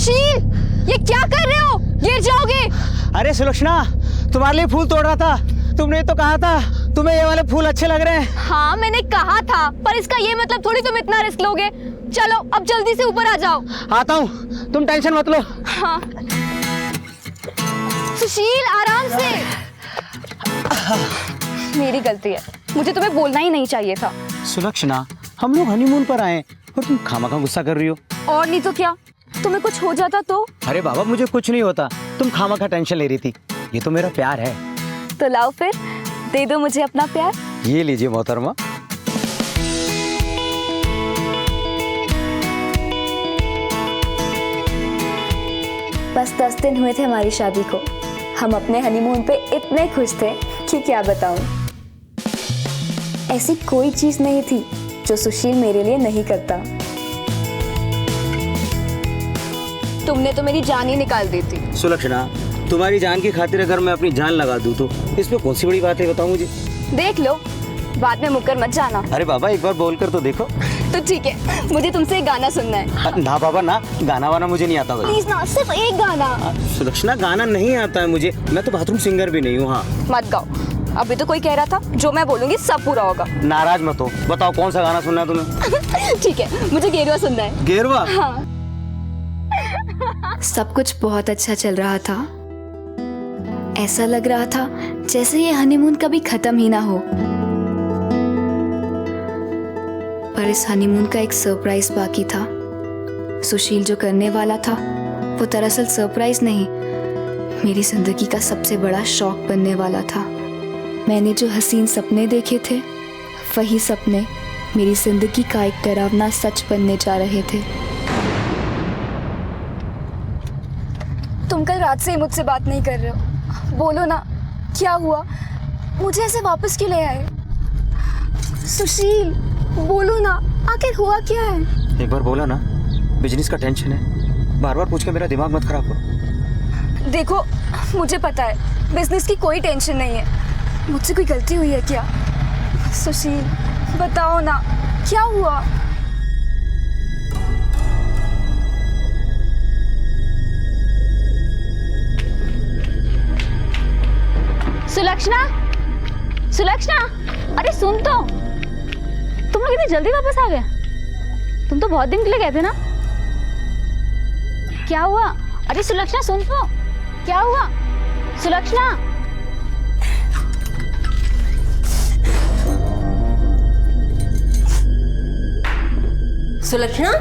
सुशील, ये क्या कर रहे हो? गिर जाओगे। अरे सुलक्षणा, तुम्हारे लिए फूल तोड़ रहा था। तुमने तो कहा था तुम्हें ये वाले फूल अच्छे लग रहे हैं। हाँ मैंने कहा था, पर इसका ये मतलब थोड़ी तुम इतना रिस्क लोगे। चलो अब जल्दी से ऊपर आ जाओ। आता हूँ, तुम टेंशन मत लो। हाँ सुशील, आराम से। मेरी गलती है, मुझे तुम्हें बोलना ही नहीं चाहिए था। सुलक्षणा, हम लोग हनीमून पर आए और तुम खामखा गुस्सा कर रही हो। और नहीं तो क्या, तुम्हें कुछ हो जाता तो? अरे बाबा, मुझे कुछ नहीं होता, तुम खामखा टेंशन ले रही थी। ये तो मेरा प्यार है। तो लाओ फिर, दे दो मुझे अपना प्यार। ये लीजिए मोहतरमा। बस 10 दिन हुए थे हमारी शादी को। हम अपने हनीमून पे इतने खुश थे कि क्या बताऊं। ऐसी कोई चीज नहीं थी जो सुशील मेरे लिए नहीं करता। तुमने तो मेरी जान ही निकाल दी थी। सुलक्षणा, तुम्हारी जान की खातिर अगर मैं अपनी जान लगा दूं तो इसमें कौन सी बड़ी बात है, बताओ मुझे। देख लो, बाद में मुकर मत जाना। अरे बाबा, एक बार बोल कर तो देखो। तो ठीक है, मुझे तुमसे एक गाना सुनना है। ना बाबा ना, गाना वाना मुझे नहीं आता। प्लीज ना, सिर्फ एक गाना। सुलक्षणा, गाना नहीं आता है मुझे, मैं तो बाथरूम सिंगर भी नहीं हूँ। हाँ मत गाओ, अभी तो कोई कह रहा था जो मैं बोलूंगी सब पूरा होगा। नाराज मत हो, बताओ कौन सा गाना सुनना है तुम्हें। ठीक है, मुझे गेरुआ सुनना है। गेरुआ? हाँ। सब कुछ बहुत अच्छा चल रहा था। ऐसा लग रहा था जैसे ये हनीमून कभी खत्म ही ना हो। पर इस हनीमून का एक सरप्राइज बाकी था। सुशील जो करने वाला था वो दरअसल सरप्राइज नहीं, मेरी जिंदगी का सबसे बड़ा शौक बनने वाला था। मैंने जो हसीन सपने देखे थे, वही सपने मेरी जिंदगी का एक डरावना सच बनने जा रहे थे। तुम कल रात से ही मुझसे बात नहीं कर रहे हो। बोलो ना, क्या हुआ? मुझे ऐसे वापस क्यों ले आए? सुशील, बोलो ना, आखिर हुआ क्या है? एक बार बोला ना, बिजनेस का टेंशन है। बार बार पूछ के मेरा दिमाग मत खराब करो। देखो, मुझे पता है बिजनेस की कोई टेंशन नहीं है। मुझसे कोई गलती हुई है क्या? सुशील, बताओ ना, क्या हुआ? सुलक्षणा, सुलक्षणा, अरे सुन तो, तुम लोग इतनी जल्दी वापस आ गए? तुम तो बहुत दिन के लिए गए थे ना। क्या हुआ? अरे सुलक्षणा सुन तो, क्या हुआ? सुलक्षणा, सुलक्षणा,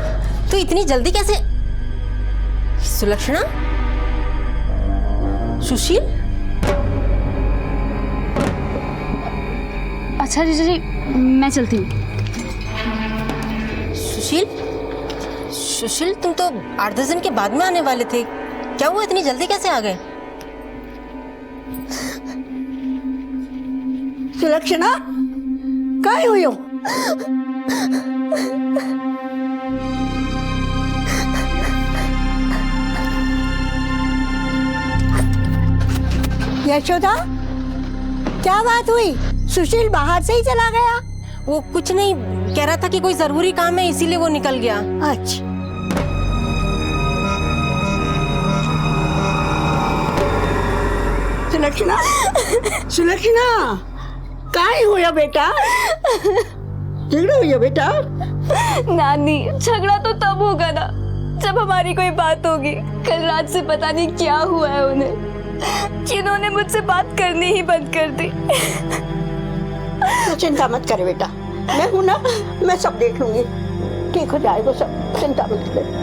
तू इतनी जल्दी कैसे? सुलक्षणा, सुशील? अच्छा जीजा जी, मैं चलती हूँ। सुशील, सुशील, तुम तो 8-10 दिन के बाद में आने वाले थे। क्या हुआ, इतनी जल्दी कैसे आ गए? सुलक्षणा, काय हुयो? यशोदा, क्या बात हुई? सुशील बाहर से ही चला गया? वो कुछ नहीं, कह रहा था कि कोई जरूरी काम है इसीलिए वो निकल गया। अच्छा। सुलक्षणा, सुलक्षणा, काय हुआ बेटा? झगड़ा हुआ बेटा? नानी, झगड़ा तो तब होगा ना जब हमारी कोई बात होगी। कल रात से पता नहीं क्या हुआ है उन्हें, जिन्होंने मुझसे बात करनी ही बंद कर दी। चिंता मत कर बेटा, मैं हूं ना, मैं सब देख लूंगी। ठीक हो जाएगा सब, चिंता मत कर।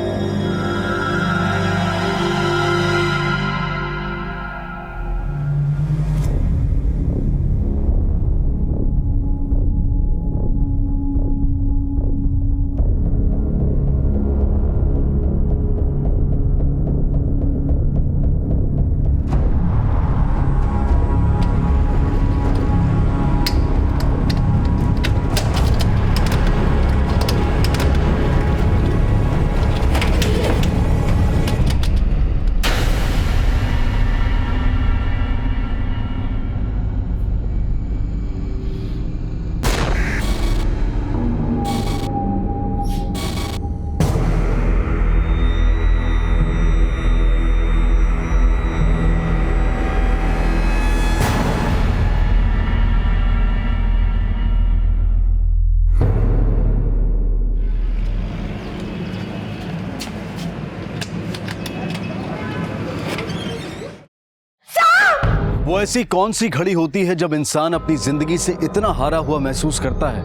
वो ऐसी कौन सी घड़ी होती है जब इंसान अपनी जिंदगी से इतना हारा हुआ महसूस करता है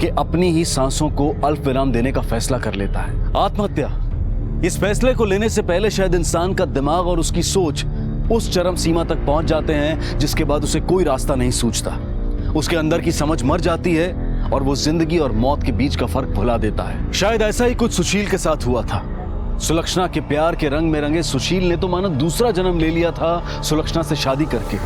कि अपनी ही सांसों को अल्प विराम देने का फैसला कर लेता है? आत्महत्या। इस फैसले को लेने से पहले शायद इंसान का दिमाग और उसकी सोच उस चरम सीमा तक पहुंच जाते हैं जिसके बाद उसे कोई रास्ता नहीं सूझता। उसके अंदर की समझ मर जाती है और वो जिंदगी और मौत के बीच का फर्क भुला देता है। शायद ऐसा ही कुछ सुशील के साथ हुआ था। सुलक्षणा के प्यार के रंग में रंगे सुशील ने तो मानो दूसरा जन्म ले लिया था सुलक्षणा से शादी करके।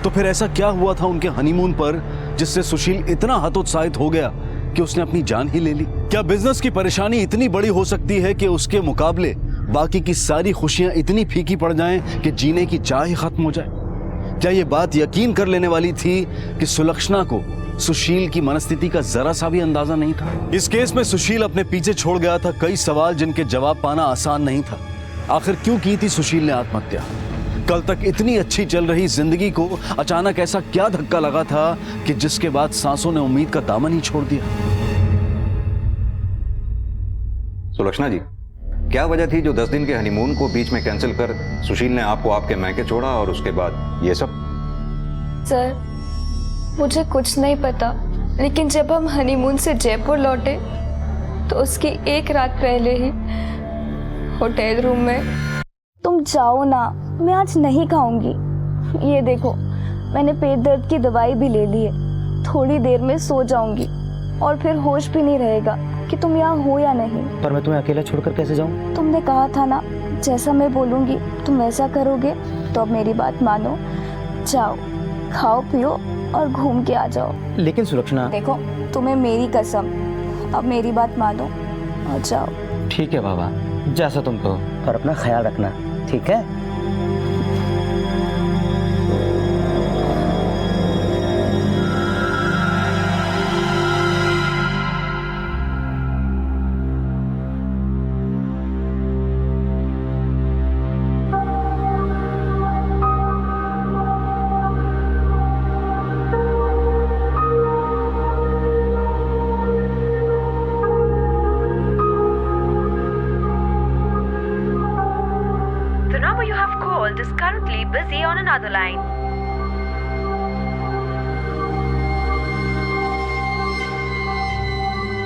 तो फिर ऐसा क्या हुआ था उनके हनीमून पर जिससे सुशील इतना हतोत्साहित हो गया कि उसने अपनी जान ही ले ली? क्या बिजनेस की परेशानी इतनी बड़ी हो सकती है कि उसके मुकाबले बाकी की सारी खुशियां इतनी फीकी पड़ जाएं कि जीने की चाह ही खत्म हो जाए? क्या ये बात यकीन कर लेने वाली थी कि सुलक्षणा को सुशील की मनस्थिति का जरा सा भी अंदाजा नहीं था? इस केस में सुशील अपने पीछे छोड़ गया था कई सवाल जिनके जवाब पाना आसान नहीं था। आखिर क्यों की थी सुशील ने आत्महत्या? कल तक इतनी अच्छी चल रही जिंदगी को अचानक ऐसा क्या धक्का लगा था कि जिसके बाद सांसों ने उम्मीद का दामन ही छोड़ दिया? सुलक्षणा जी, क्या वजह थी जो 10 दिन के हनीमून को बीच में कैंसिल कर सुशील ने आपको आपके मायके छोड़ा और उसके बाद ये सब? सर, मुझे कुछ नहीं पता, लेकिन जब हम हनीमून से जयपुर लौटे तो उसकी एक रात पहले ही होटल रूम में, तुम जाओ ना, मैं आज नहीं खाऊंगी। ये देखो, मैंने पेट दर्द की दवाई भी ले ली है, थोड़ी देर में सो जाऊंगी और फिर होश भी नहीं रहेगा कि तुम यहाँ हो या नहीं। पर मैं तुम्हें अकेला छोड़कर कैसे जाऊं? तुमने कहा था ना, जैसा मैं बोलूंगी तुम वैसा करोगे, तो अब मेरी बात मानो, जाओ खाओ पियो और घूम के आ जाओ। लेकिन सुलक्षणा, देखो, तुम्हें मेरी कसम, अब मेरी बात मानो और जाओ। ठीक है बाबा, जैसा तुम कहो, और अपना ख्याल रखना, ठीक है? is currently busy on another line.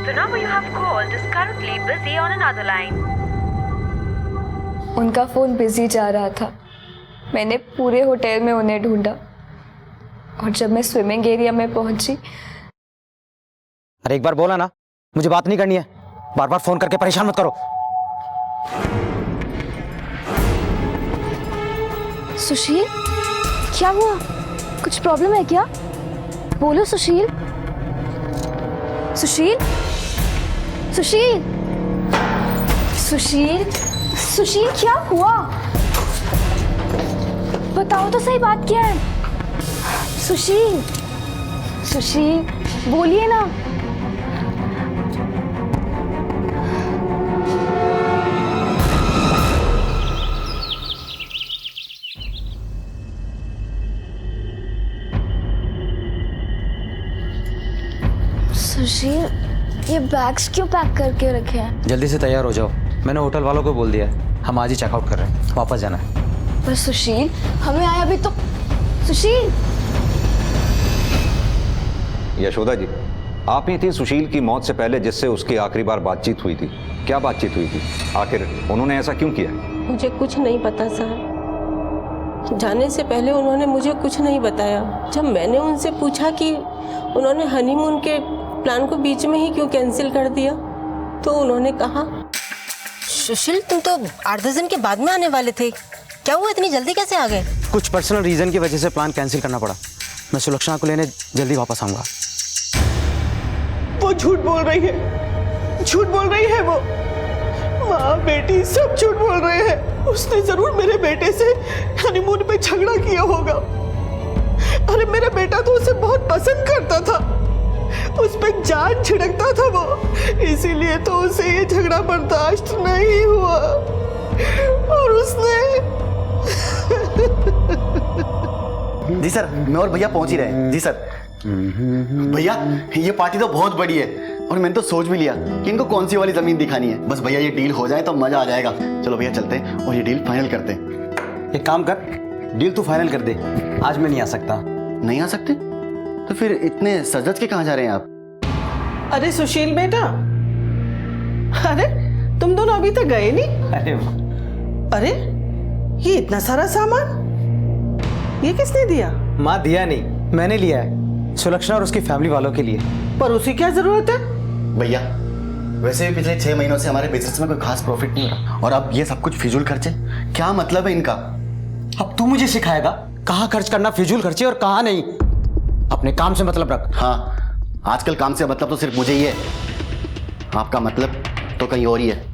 The number you have called is currently busy on another line. उनका फ़ोन बिजी जा रहा था। मैंने पूरे होटल में उन्हें ढूंढा और जब मैं स्विमिंग एरिया में पहुंची। अरे एक बार बोला ना, मुझे बात नहीं करनी है, बार बार फोन करके परेशान मत करो। सुशील, क्या हुआ? कुछ प्रॉब्लम है क्या? बोलो सुशील। सुशील, सुशील, सुशील, सुशील, क्या हुआ? बताओ तो सही, बात क्या है? सुशील, सुशील, बोलिए ना। सुशील, ये बैग्स क्यों पैक करके रखे हैं? जल्दी से तैयार हो जाओ, मैंने होटल वालों को बोल दिया है, हम आज ही चेकआउट कर रहे हैं, वापस जाना है। पर सुशील, हमें आया भी तो। सुशील, यशोदा जी, आप ही थी सुशील की मौत से पहले जिससे उसकी आखिरी बार बातचीत हुई थी। क्या बातचीत हुई थी? आखिर उन्होंने ऐसा क्यों किया? मुझे कुछ नहीं पता साहब, जाने से पहले उन्होंने मुझे कुछ नहीं बताया। जब मैंने उनसे पूछा कि उन्होंने हनीमून के प्लान को बीच में ही क्यों कैंसिल कर दिया, तो उन्होंने कहा, सुशील तुम तो 8-10 दिन के बाद में आने वाले थे, क्या हुआ इतनी जल्दी कैसे आ गए? कुछ पर्सनल रीजन की वजह से प्लान कैंसिल करना पड़ा। मैं सुलक्षणा को लेने जल्दी वापस आऊंगा। वो झूठ बोल रही है, झूठ बोल रही है वो। माँ बेटी सब झूठ बोल रहे हैं। उसने जरूर मेरे बेटे से हनीमून पे झगड़ा किया होगा। अरे मेरा बेटा तो उसे बहुत पसंद करता था, उस पे जान छिड़कता था वो, इसीलिए तो उसे ये झगड़ा बर्दाश्त नहीं हुआ और उसने। जी सर, मैं और भैया पहुंच ही रहे हैं। जी सर। भैया, ये पार्टी तो बहुत बड़ी है और मैंने तो सोच भी लिया कि इनको कौन सी वाली जमीन दिखानी है। बस भैया ये डील हो जाए तो मजा आ जाएगा। चलो भैया चलते हैं और ये डील फाइनल करते हैं। एक काम कर, डील तू फाइनल कर दे, आज मैं नहीं आ सकता। नहीं आ सकते? तो फिर इतने सजद के कहाँ जा रहे हैं आप? अरे सुशील बेटा, अरे तुम दोनों अभी तक गए नहीं? अरे अरे ये इतना सारा सामान ये किसने दिया? माँ दिया नहीं, मैंने लिया है सुलक्षणा और उसकी फैमिली वालों के लिए। पर उसे क्या जरूरत है? भैया वैसे भी पिछले 6 महीनों से हमारे बिजनेस में कोई खास प्रॉफिट नहीं हो रहा, और अब ये सब कुछ फिजूल खर्चे, क्या मतलब है इनका? अब तू मुझे सिखाएगा कहाँ खर्च करना फिजूल खर्चे और कहाँ नहीं। अपने काम से मतलब रख। हाँ, आजकल काम से मतलब तो सिर्फ मुझे ही है, आपका मतलब तो कहीं और ही है।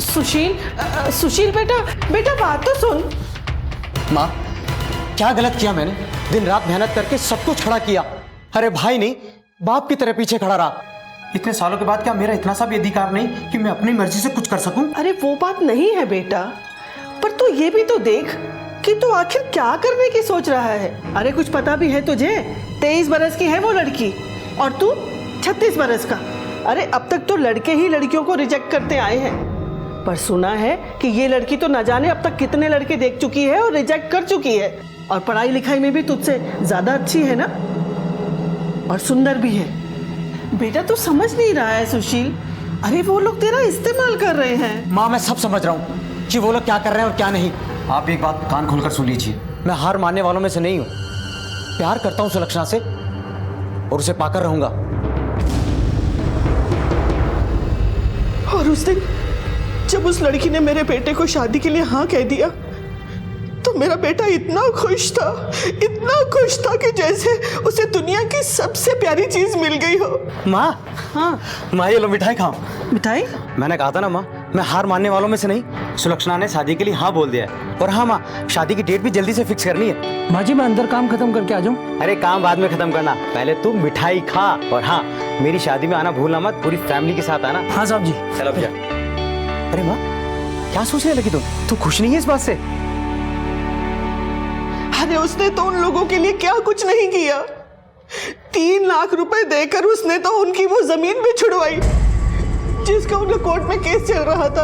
सुशील बेटा, बेटा बात तो सुन। माँ क्या गलत किया मैंने? दिन रात मेहनत करके सब कुछ खड़ा किया, अरे भाई नहीं बाप की तरह पीछे खड़ा रहा। इतने सालों के बाद क्या मेरा इतना सा भी अधिकार नहीं कि मैं अपनी मर्जी से कुछ कर सकूं? अरे वो बात नहीं है बेटा, पर तू ये भी तो देख कि तू आखिर क्या करने की सोच रहा है। अरे कुछ पता भी है तुझे? 23 बरस की है वो लड़की और तू 36 बरस का। अरे अब तक तो लड़के ही लड़कियों को रिजेक्ट करते आए हैं, पर सुना है कि ये लड़की तो न जाने अब तक कितने लड़के देख चुकी है और रिजेक्ट कर चुकी है, और पढ़ाई लिखाई में भी तुझसे ज्यादा अच्छी है ना, और सुंदर भी है। बेटा तू समझ नहीं रहा है सुशील, अरे वो लोग तेरा इस्तेमाल कर रहे हैं। माँ मैं सब समझ रहा हूँ कि वो लोग क्या कर रहे हैं और क्या नहीं। आप एक बात कान खोलकर सुन लीजिए, मैं हार मानने वालों में से नहीं हूँ। प्यार करता हूँ सुलक्षणा से और उसे पाकर रहूंगा। और उस दिन जब उस लड़की ने मेरे बेटे को शादी के लिए हाँ कह दिया तो मेरा बेटा इतना खुश था कि जैसे उसे दुनिया की सबसे प्यारी चीज मिल गई हो। माँ, हाँ माँ ये लो मिठाई खाओ। मिठाई? मैंने कहा था ना माँ, मैं हार मानने वालों में से नहीं। सुलक्षणा ने शादी के लिए हाँ बोल दिया है, और हाँ माँ शादी की डेट भी जल्दी से फिक्स करनी है। माँ जी मैं अंदर काम खत्म करके आ जाऊँ? अरे काम बाद में खत्म करना, पहले तू मिठाई खा। और हाँ मेरी शादी में आना भूलना मत, पूरी फैमिली के साथ आना। हाँ साहब जी। चलो भैया। अरे माँ क्या सोचने लगी तू खुश नहीं है इस बात से? अरे उसने तो उन लोगों के लिए क्या कुछ नहीं किया। 3 लाख रुपए देकर उसने तो उनकी वो जमीन भी छुड़वाई जिसका उनका कोर्ट में केस चल रहा था।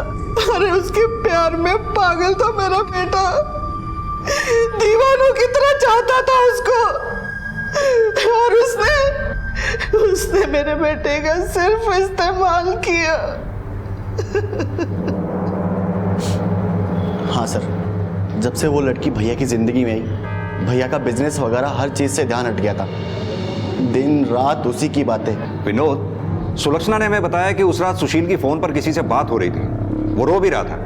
अरे उसके प्यार में पागल था मेरा बेटा, दीवानों की तरह चाहता था उसको, और उसने मेरे बेटे का सिर्फ इस्तेमाल किया। हाँ सर, जब से वो लड़की भैया की जिंदगी में आई, भैया का बिजनेस वगैरह हर चीज से ध्यान हट गया था। दिन रात उसी की बातें। विनोद, सुलक्षणा ने हमें बताया कि उस रात सुशील की फोन पर किसी से बात हो रही थी, वो रो भी रहा था।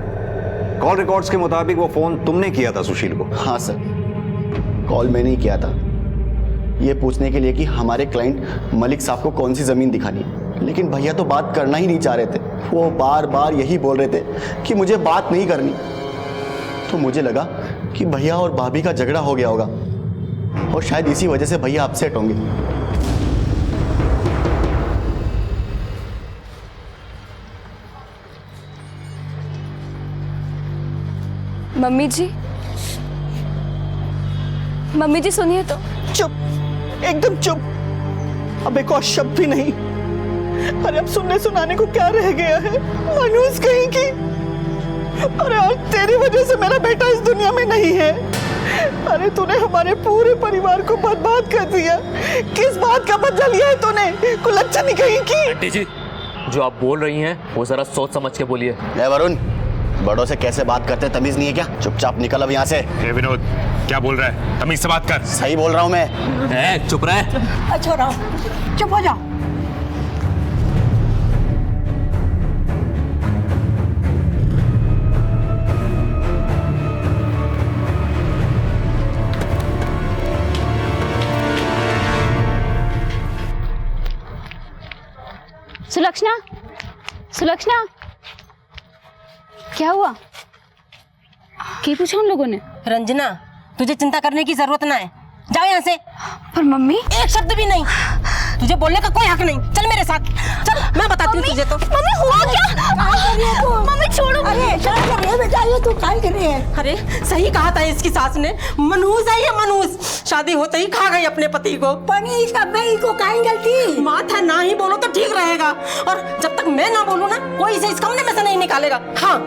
कॉल रिकॉर्ड्स के मुताबिक वो फोन तुमने किया था सुशील को? हाँ सर, कॉल मैंने ही किया था, ये पूछने के लिए कि हमारे क्लाइंट मलिक साहब को कौन सी जमीन दिखानी है, लेकिन भैया तो बात करना ही नहीं चाह रहे थे। वो बार बार यही बोल रहे थे कि मुझे बात नहीं करनी। तो मुझे लगा कि भैया और भाभी का झगड़ा हो गया होगा, और शायद इसी वजह से भैया अपसेट होंगे। मम्मी जी सुनिए तो। चुप, एकदम चुप, अब एक और शब्द भी नहीं। अरे अब सुनने सुनाने को क्या रह गया है? मनूस कहीं की। अरे आज तेरी वजह से मेरा बेटा इस दुनिया में नहीं है। अरे तूने हमारे पूरे परिवार को बर्बाद कर दिया। किस बात का बदला लिया है तूने? कुलच्छनी कहीं की। आंटी जी, जो आप बोल रही हैं वो जरा सोच समझ के बोलिए। वरुण, बड़ों से कैसे बात करते, तमीज नहीं है क्या? चुपचाप निकल अब यहाँ से। विनोद क्या बोल रहा है? तमीज से बात कर। सही बोल रहा हूँ मैं। चुप रहे। छोड़ो, चुप हो जाओ। सुलक्षणा क्या हुआ? क्या पूछा उन लोगों ने? रंजना, तुझे चिंता करने की जरूरत ना है, जाओ यहाँ से। पर मम्मी, एक शब्द भी नहीं, तुझे बोलने का कोई हक नहीं। चल मेरे साथ, चल मैं बताती हूँ तुझे। तो मम्मी हुआ क्या? मम्मी छोड़ो। अरे बेटा, ये तू क्या कर रही है? अरे सही कहा था इसकी सास ने, मनहूस है ये मनहूस। शादी होते ही खा गई अपने पति को। को काहे गलती? माथा ना ही बोलो तो ठीक रहेगा, और जब तक मैं ना बोलूँ ना, कोई इसे इस कमरे में से नहीं निकालेगा। हाँ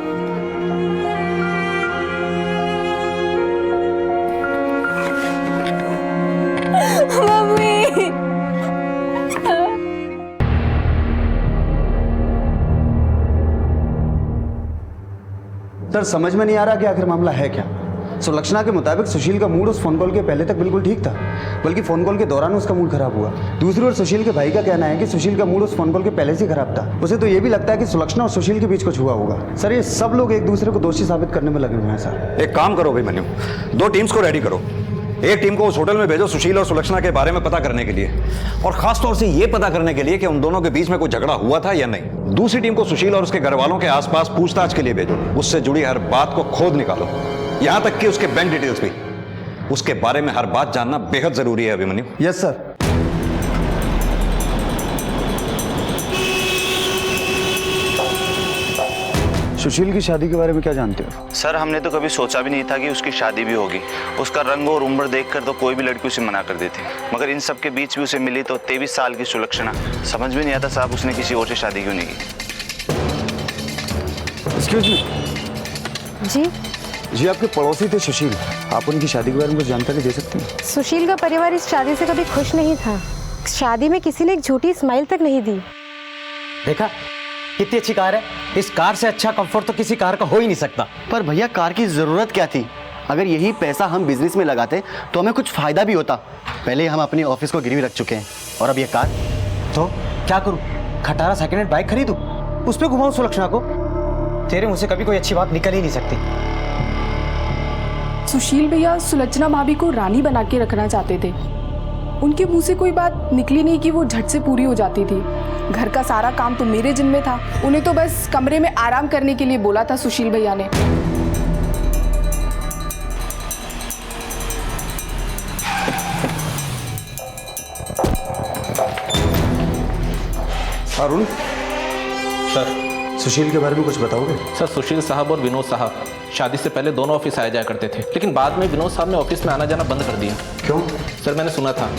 सर समझ में नहीं आ रहा कि आखिर मामला है क्या। सुलक्षणा के मुताबिक सुशील का मूड उस फोन कॉल के पहले तक बिल्कुल ठीक था, बल्कि फोन कॉल के दौरान उसका मूड खराब हुआ। दूसरी ओर सुशील के भाई का कहना है कि सुशील का मूड उस फोन कॉल के पहले से खराब था। उसे तो ये भी लगता है कि सुलक्षणा और सुशील के बीच कुछ हुआ होगा। सर ये सब लोग एक दूसरे को दोषी साबित करने में लगे हुए हैं सर। एक काम करो अभिमन्यु, 2 टीम्स को रेडी करो। एक टीम को उस होटल में भेजो सुशील और सुलक्षणा के बारे में पता करने के लिए, और खास तौर से यह पता करने के लिए कि उन दोनों के बीच में कोई झगड़ा हुआ था या नहीं। दूसरी टीम को सुशील और उसके घर वालों के आसपास पूछताछ के लिए भेजो। उससे जुड़ी हर बात को खोद निकालो, यहां तक कि उसके बैंक डिटेल्स भी। उसके बारे में हर बात जानना बेहद जरूरी है अभिमन्यु। Yes sir. सुशील की शादी के बारे में क्या जानते हो? सर हमने तो कभी सोचा भी नहीं था कि उसकी शादी भी होगी। उसका रंग और उम्र देखकर तो कोई भी लड़की उसे मना कर देती, मगर इन सब के बीच भी उसे मिली तो 23 साल की सुलक्षणा। समझ में नहीं आता साहब उसने किसी और से शादी क्यों नहीं की। Excuse me. जी जी आपके पड़ोसी थे सुशील, आप उनकी शादी के बारे में कुछ जानकारी दे सकती हैं? सुशील का परिवार इस शादी से कभी खुश नहीं था। शादी में किसी ने एक झूठी स्माइल तक नहीं दी। देखा कितनी अच्छी कार है। इस कार से अच्छा कंफर्ट तो किसी कार का हो ही नहीं सकता। पर भैया कार की जरूरत क्या थी? अगर यही पैसा हम बिजनेस में लगाते तो हमें कुछ फायदा भी होता। पहले हम अपने ऑफिस को गिरवी रख चुके हैं और अब ये कार। तो क्या करूं? खटारा सेकंड हैंड बाइक खरीदूं, उस पे घुमाऊं सुलक्षणा को? तेरे मुंह से कभी कोई अच्छी बात निकल ही नहीं सकती। सुशील भैया सुलक्षणा भाभी को रानी बना के रखना चाहते थे। उनके मुंह से कोई बात निकली नहीं कि वो झट से पूरी हो जाती थी। घर का सारा काम तो मेरे जिम्मे था। उन्हें तो बस कमरे में आराम करने के लिए बोला था सुशील भैया ने। अरुण सर, सुशील के बारे में कुछ बताओगे? सर सुशील साहब और विनोद साहब शादी से पहले दोनों ऑफिस आया जाया करते थे, लेकिन बाद में विनोद साहब ने ऑफिस में आना जाना बंद कर दिया। क्यों? सर मैंने सुना था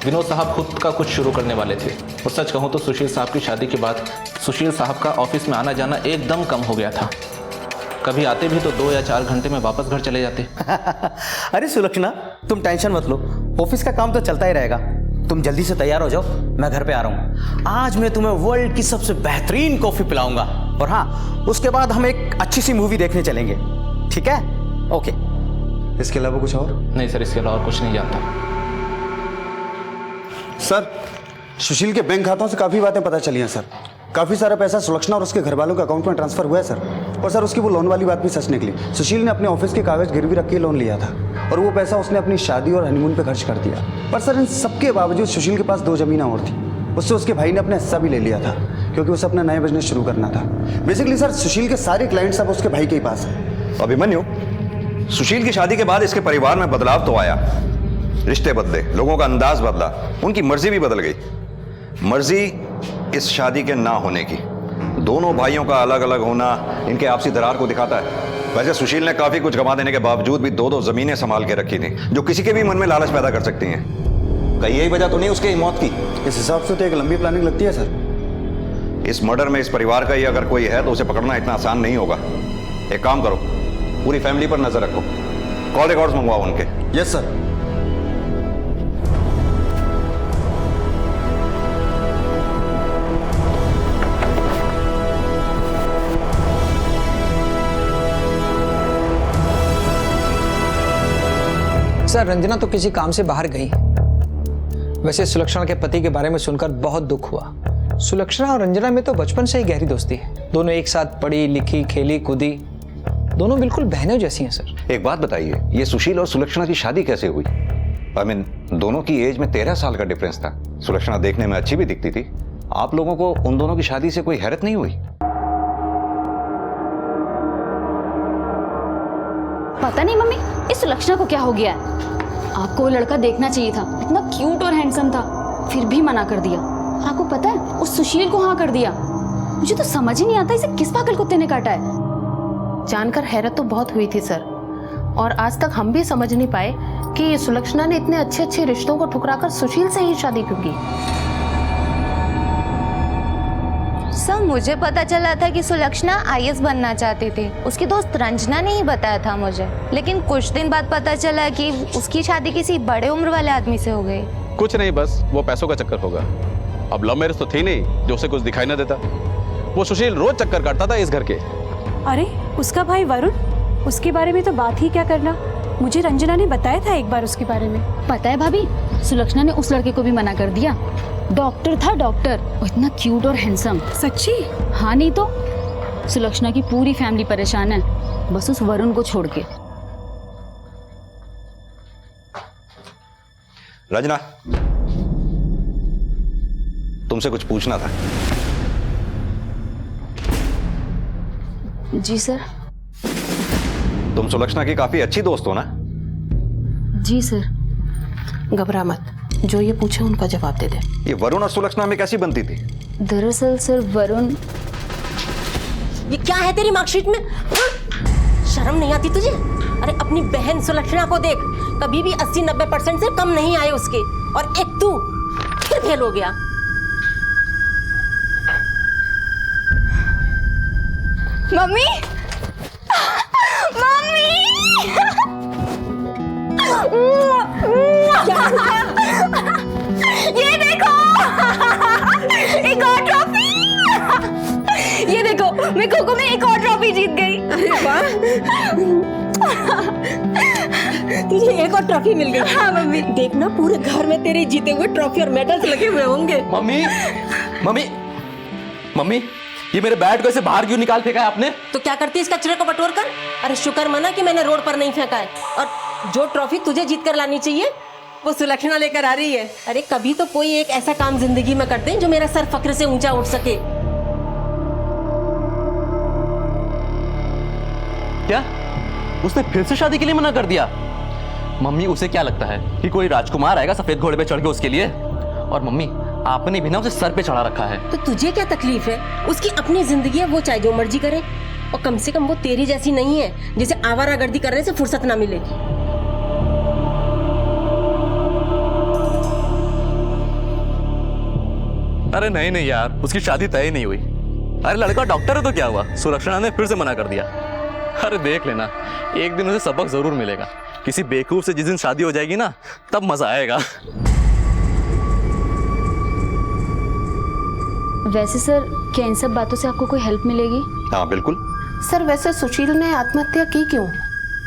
विनोद साहब खुद का कुछ शुरू करने वाले थे, और सच कहूँ तो सुशील साहब की शादी के बाद सुशील साहब का ऑफिस में आना जाना एकदम कम हो गया था। कभी आते भी तो 2 या 4 घंटे में वापस घर चले जाते। अरे सुलक्षणा तुम टेंशन मत लो, ऑफिस का काम तो चलता ही रहेगा। तुम जल्दी से तैयार हो जाओ, मैं घर पे आ रहा हूँ। आज मैं तुम्हें वर्ल्ड की सबसे बेहतरीन कॉफी पिलाऊंगा, और हाँ उसके बाद हम एक अच्छी सी मूवी देखने चलेंगे, ठीक है? ओके। इसके अलावा कुछ और? नहीं सर, इसके अलावा कुछ नहीं जानता। सर सुशील के बैंक खातों से काफ़ी बातें पता चली हैं सर। काफ़ी सारा पैसा सुलक्षणा और उसके घर वालों के अकाउंट में ट्रांसफर हुआ है सर। और सर उसकी वो लोन वाली बात भी सच निकली। सुशील ने अपने ऑफिस के कागज गिरवी रख के लोन लिया था, और वो पैसा उसने अपनी शादी और हनीमून पे खर्च कर दिया। पर सर इन सबके बावजूद सुशील के पास 2 ज़मीनें और थी। उससे उसके भाई ने अपना हिस्सा भी ले लिया था, क्योंकि उसे अपना नया बिजनेस शुरू करना था। बेसिकली सर सुशील के सारे क्लाइंट्स अब उसके भाई के ही पास हैं। अभिमन्यु, सुशील की शादी के बाद इसके परिवार में बदलाव तो आया, रिश्ते बदले, लोगों का अंदाज बदला, उनकी मर्जी भी बदल गई। मर्जी इस शादी के ना होने की। दोनों भाइयों का अलग अलग होना इनके आपसी दरार को दिखाता है। वैसे सुशील ने काफी कुछ गंवा देने के बावजूद भी 2-2 जमीनें संभाल के रखी थी, जो किसी के भी मन में लालच पैदा कर सकती हैं। कहीं यही वजह तो नहीं उसकी मौत की? इस हिसाब से तो एक लंबी प्लानिंग लगती है सर। इस मर्डर में इस परिवार का ही अगर कोई है तो उसे पकड़ना इतना आसान नहीं होगा। एक काम करो, पूरी फैमिली पर नजर रखो, कॉल रिकॉर्ड्स मंगवाओ उनके। Yes sir. सर रंजना तो किसी काम से बाहर गई। वैसे सुलक्षणा के पति के बारे में सुनकर बहुत दुख हुआ। सुलक्षणा और रंजना में तो बचपन से ही गहरी दोस्ती है। दोनों एक साथ पढ़ी लिखी, खेली कूदी, दोनों बिल्कुल बहनों जैसी हैं सर। एक बात बताइए, ये सुशील और सुलक्षणा की शादी कैसे हुई? दोनों की एज में 13 साल का डिफरेंस था। सुलक्षणा देखने में अच्छी भी दिखती थी। आप लोगों को उन दोनों की शादी से कोई हैरत नहीं हुई? पता नहीं मम्मी, इस सुलक्षणा को क्या हो गया है। आपको वो लड़का देखना चाहिए था, इतना क्यूट और हैंडसम था, फिर भी मना कर दिया। आपको पता है उस सुशील को हाँ कर दिया। मुझे तो समझ ही नहीं आता इसे किस पागल कुत्ते ने काटा है। जानकर हैरत तो बहुत हुई थी सर, और आज तक हम भी समझ नहीं पाए कि सुलक्षणा ने इतने अच्छे अच्छे रिश्तों को ठुकराकर सुशील से ही शादी क्यों की। सर मुझे पता चला था कि सुलक्षणा IAS बनना चाहती थी। उसकी दोस्त रंजना ने ही बताया था मुझे, लेकिन कुछ दिन बाद पता चला कि उसकी शादी किसी बड़े उम्र वाले आदमी से हो गई। कुछ नहीं, बस वो पैसों का चक्कर होगा। अब लव मैरिज तो थी नहीं जो उसे कुछ दिखाई ना देता। वो सुशील रोज चक्कर काटता था इस घर के। अरे उसका भाई वरुण उसके बारे में तो बात ही क्या करना, मुझे रंजना ने बताया था एक बार उसके बारे में। पता है भाभी, सुलक्षणा ने उस लड़के को भी मना कर दिया। डॉक्टर था, डॉक्टर, वो इतना क्यूट और हैंडसम। सच्ची? हाँ नहीं तो। सुलक्षणा की पूरी फैमिली परेशान है, बस उस वरुण को छोड़ के। रंजना, तुमसे कुछ पूछना था। जी सर। तुम सुलक्षणा की काफी अच्छी दोस्त हो ना? जी सर। घबरा मत, जो ये पूछे उनका जवाब दे दे। ये वरुण और सुलक्षणा में कैसी बनती थी? दरअसल सर वरुण। ये क्या है तेरी मार्कशीट में? शर्म नहीं आती तुझे? अरे अपनी बहन सुलक्षणा को देख, कभी भी 80-90% से कम नहीं आए उसके, और एक तू फिर फेल हो गया। मम्मी, मम्मी, ये देखो, एक और ट्रॉफी। ये देखो, मैं खो-खो में एक और ट्रॉफी जीत गई। अरे वाह, तुझे एक और ट्रॉफी मिल गई। हाँ मम्मी। देखना पूरे घर में तेरे जीते हुए ट्रॉफी और मेडल्स लगे हुए होंगे। मम्मी, मम्मी, मम्मी, ये मेरे बैट को ऐसे बाहर क्यों निकाल फेंका है आपने? तो क्या करती है, इसका कचरे को बटोर कर? अरे शुक्र मना कि मैंने रोड पर नहीं फेंका है। और जो ट्रॉफी तुझे जीत कर लानी चाहिए वो सुलक्षणा लेकर आ रही है। अरे कभी तो कोई एक ऐसा काम जिंदगी में करते हैं जो मेरा सर फक्र से ऊंचा उठ सके। क्या उसने फिर से शादी के लिए मना कर दिया? मम्मी, उसे क्या लगता है कि कोई राजकुमार आएगा सफेद घोड़े पे चढ़ के उसके लिए? और मम्मी, आपने भी ना उसे सर पे चढ़ा रखा है। तो तुझे क्या तकलीफ है? उसकी अपनी जिंदगी है, वो चाहे जो मर्जी करे। और कम से कम वो तेरी जैसी नहीं है जिसे आवारागर्दी करने से फुर्सत ना मिले। अरे नहीं नहीं यार, उसकी शादी तय ही नहीं हुई। अरे लड़का डॉक्टर है तो क्या हुआ, सुलक्षणा ने फिर से मना कर दिया। अरे देख लेना, एक दिन उसे सबक जरूर मिलेगा। किसी बेवकूफ से जिस दिन शादी हो जाएगी ना, तब मजा आएगा। वैसे सर, क्या इन सब बातों से आपको कोई हेल्प मिलेगी? हाँ बिल्कुल। सर वैसे सुशील ने आत्महत्या की क्यों?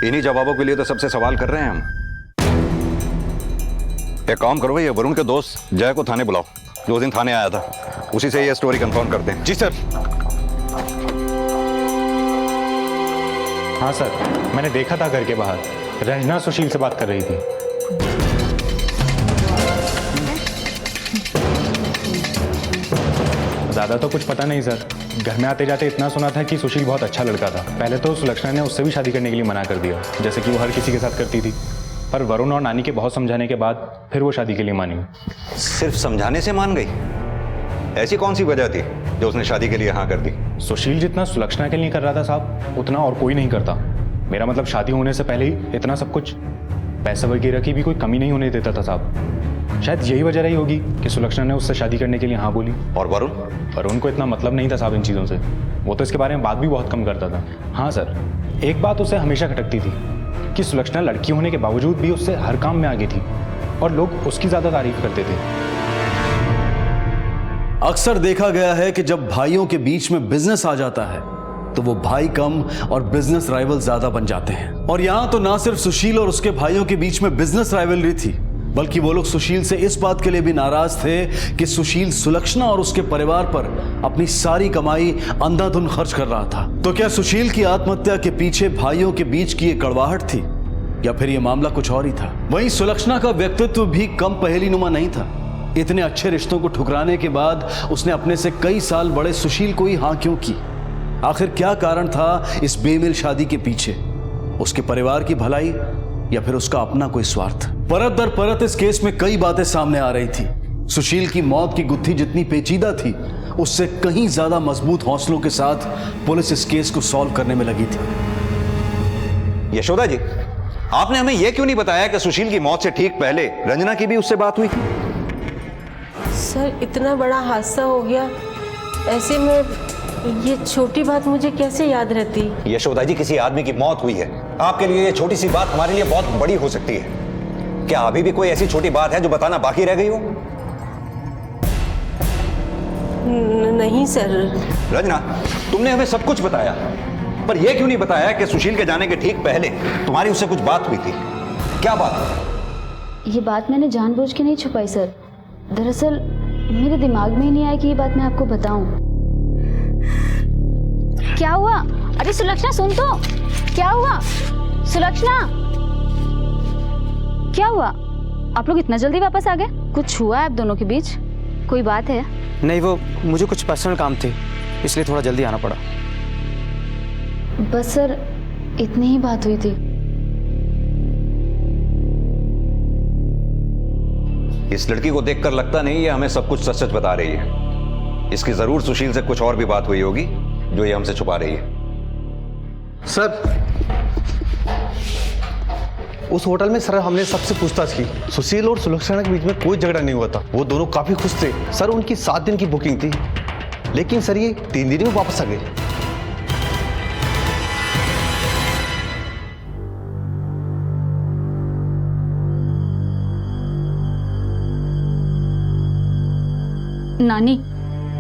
इन्हीं जवाबों के लिए तो सबसे सवाल कर रहे हैं हम। एक काम करो, ये वरुण के दोस्त जय को थाने बुलाओ, जो दिन थाने आया था। उसी से ये स्टोरी कंफर्म करते हैं। जी सर। हाँ सर, मैंने देखा था घर के बाहर, रंजना सुशील से बात कर रही थी। ज़्यादा तो कुछ पता नहीं सर, घर में आते जाते इतना सुना था कि सुशील बहुत अच्छा लड़का था। पहले तो सुलक्षणा ने उससे भी शादी करने के लिए मना कर दिया, जैसे कि वो हर किसी के साथ करती थी। पर वरुण और नानी के बहुत समझाने के बाद फिर वो शादी के लिए मानी। सिर्फ समझाने से मान गई? ऐसी कौन सी वजह थी जो उसने शादी के लिए हाँ कर दी? सुशील जितना सुलक्षणा के लिए कर रहा था साहब, उतना और कोई नहीं करता। मेरा मतलब शादी होने से पहले ही इतना सब कुछ, पैसे वगैरह की भी कोई कमी नहीं होने देता था साहब। शायद यही वजह रही होगी कि सुलक्षणा ने उससे शादी करने के लिए हाँ बोली। और वरुण को इतना मतलब नहीं था साहब इन चीज़ों से, वो तो इसके बारे में बात भी बहुत कम करता था। हाँ सर, एक बात उसे हमेशा खटकती थी कि सुलक्षणा लड़की होने के बावजूद भी उससे हर काम में आगे थी और लोग उसकी ज़्यादा तारीफ करते थे। अक्सर देखा गया है कि जब भाइयों के बीच में बिजनेस आ जाता है तो वो भाई कम और बिजनेस राइवल ज्यादा बन जाते हैं। और यहां तो ना सिर्फ सुशील और उसके भाइयों के बीच में बिजनेस राइवलरी थी, बल्कि वो लोग सुशील से इस बात के लिए भी नाराज थे कि सुशील सुलक्षणा और उसके परिवार पर अपनी सारी कमाई अंधाधुंध खर्च कर रहा था। तो क्या सुशील की आत्महत्या के पीछे भाइयों के बीच की ये कड़वाहट थी, या फिर ये मामला कुछ और ही था? वहीं सुलक्षणा का व्यक्तित्व भी कम पहेलीनुमा नहीं था। इतने अच्छे रिश्तों को ठुकराने के बाद उसने अपने से कई साल बड़े सुशील को ही हाँ क्यों की? आखिर क्या कारण था इस बेमिल शादी के पीछे? उसके परिवार की भलाई या फिर उसका अपना कोई स्वार्थ? परत दर परत इस केस में कई बातें सामने आ रही थी। सुशील की मौत की गुत्थी जितनी पेचीदा थी, उससे कहीं ज्यादा मजबूत हौसलों के साथ पुलिस इस केस को सॉल्व करने में लगी थी। यशोदा जी, आपने हमें यह क्यों नहीं बताया कि सुशील की मौत से ठीक पहले रंजना की भी उससे बात हुई थी? सर इतना बड़ा हादसा हो गया, ऐसे में ये छोटी बात मुझे कैसे याद रहती? यशोदा जी, किसी आदमी की मौत हुई है, आपके लिए ये छोटी सी बात हमारे लिए बहुत बड़ी हो सकती है। क्या अभी भी कोई ऐसी छोटी बात है जो बताना बाकी रह गई हो? नहीं सर। रंजना, तुमने हमें सब कुछ बताया, पर यह क्यों नहीं बताया कि सुशील के जाने के ठीक पहले तुम्हारी उससे कुछ बात हुई थी? क्या बात? ये बात मैंने जानबूझ के नहीं छुपाई सर। दरअसल मेरे दिमाग में ही नहीं आया कि ये बात मैं आपको बताऊं। क्या हुआ? अरे सुलक्षणा सुन तो, क्या हुआ? सुलक्षणा, क्या हुआ? आप लोग इतना जल्दी वापस आ गए? कुछ हुआ है आप दोनों के बीच? कोई बात है? नहीं, वो मुझे कुछ पर्सनल काम थे, इसलिए थोड़ा जल्दी आना पड़ा। बस सर इतनी ही बात हुई थी। इस लड़की को देखकर लगता नहीं ये हमें सब कुछ सच सच बता रही है। इसकी जरूर सुशील से कुछ और भी बात हुई होगी जो ये हमसे छुपा रही है। सर, उस होटल में सर हमने सबसे पूछताछ की। सुशील और सुलक्षणा के बीच में कोई झगड़ा नहीं हुआ था। वो दोनों काफी खुश थे। सर उनकी 7 दिन की बुकिंग थी, लेकिन सर ये 3 दिन में वापस आ गए। नानी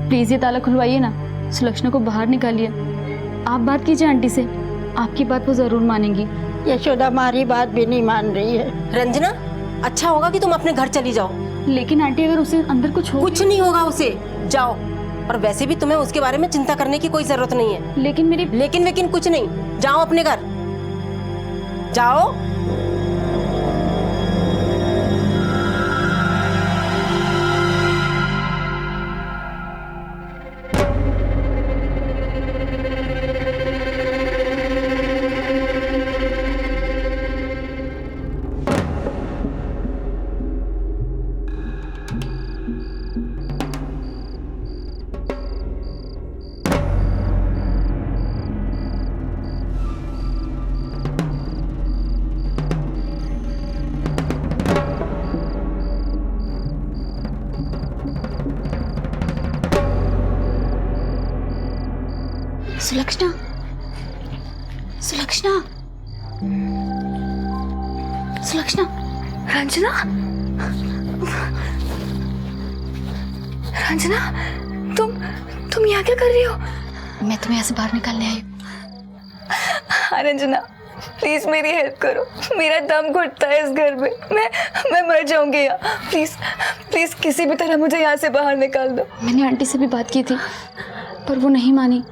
प्लीज ये ताला खुलवाइए ना, सुलक्षणा को बाहर निकालिए। आप बात कीजिए आंटी से, आपकी बात वो जरूर मानेंगी। यशोदा हमारी बात भी नहीं मान रही है। रंजना, अच्छा होगा कि तुम अपने घर चली जाओ। लेकिन आंटी अगर उसे अंदर कुछ हो, कुछ नहीं होगा उसे, जाओ। और वैसे भी तुम्हें उसके बारे में चिंता करने की कोई जरूरत नहीं है। लेकिन मेरी लेकिन कुछ नहीं, जाओ अपने घर, जाओ। सुलक्षणा, सुलक्षणा, सुलक्षणा, रंजना, रंजना, तुम यहाँ क्या कर रही हो? मैं तुम्हें यहाँ से बाहर निकालने आई हूँ। हाँ रंजना, प्लीज मेरी हेल्प करो, मेरा दम घुटता है इस घर में, मैं मर जाऊंगी यहाँ। प्लीज प्लीज किसी भी तरह मुझे यहाँ से बाहर निकाल दो। मैंने आंटी से भी बात की थी पर वो नहीं मानी।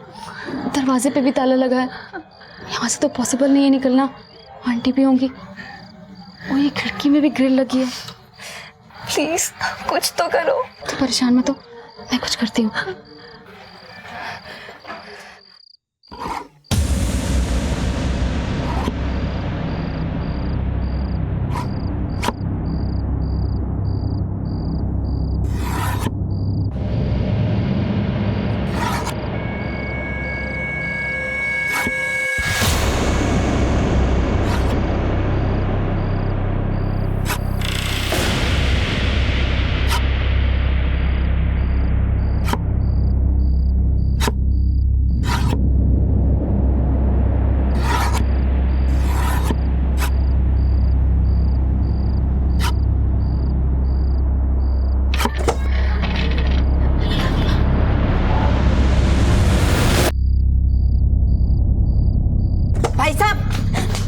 दरवाजे पे भी ताला लगा है, यहाँ से तो पॉसिबल नहीं है निकलना। आंटी भी होंगी और ये खिड़की में भी ग्रिल लगी है। प्लीज कुछ तो करो। तो परेशान मत हो, मैं कुछ करती हूँ।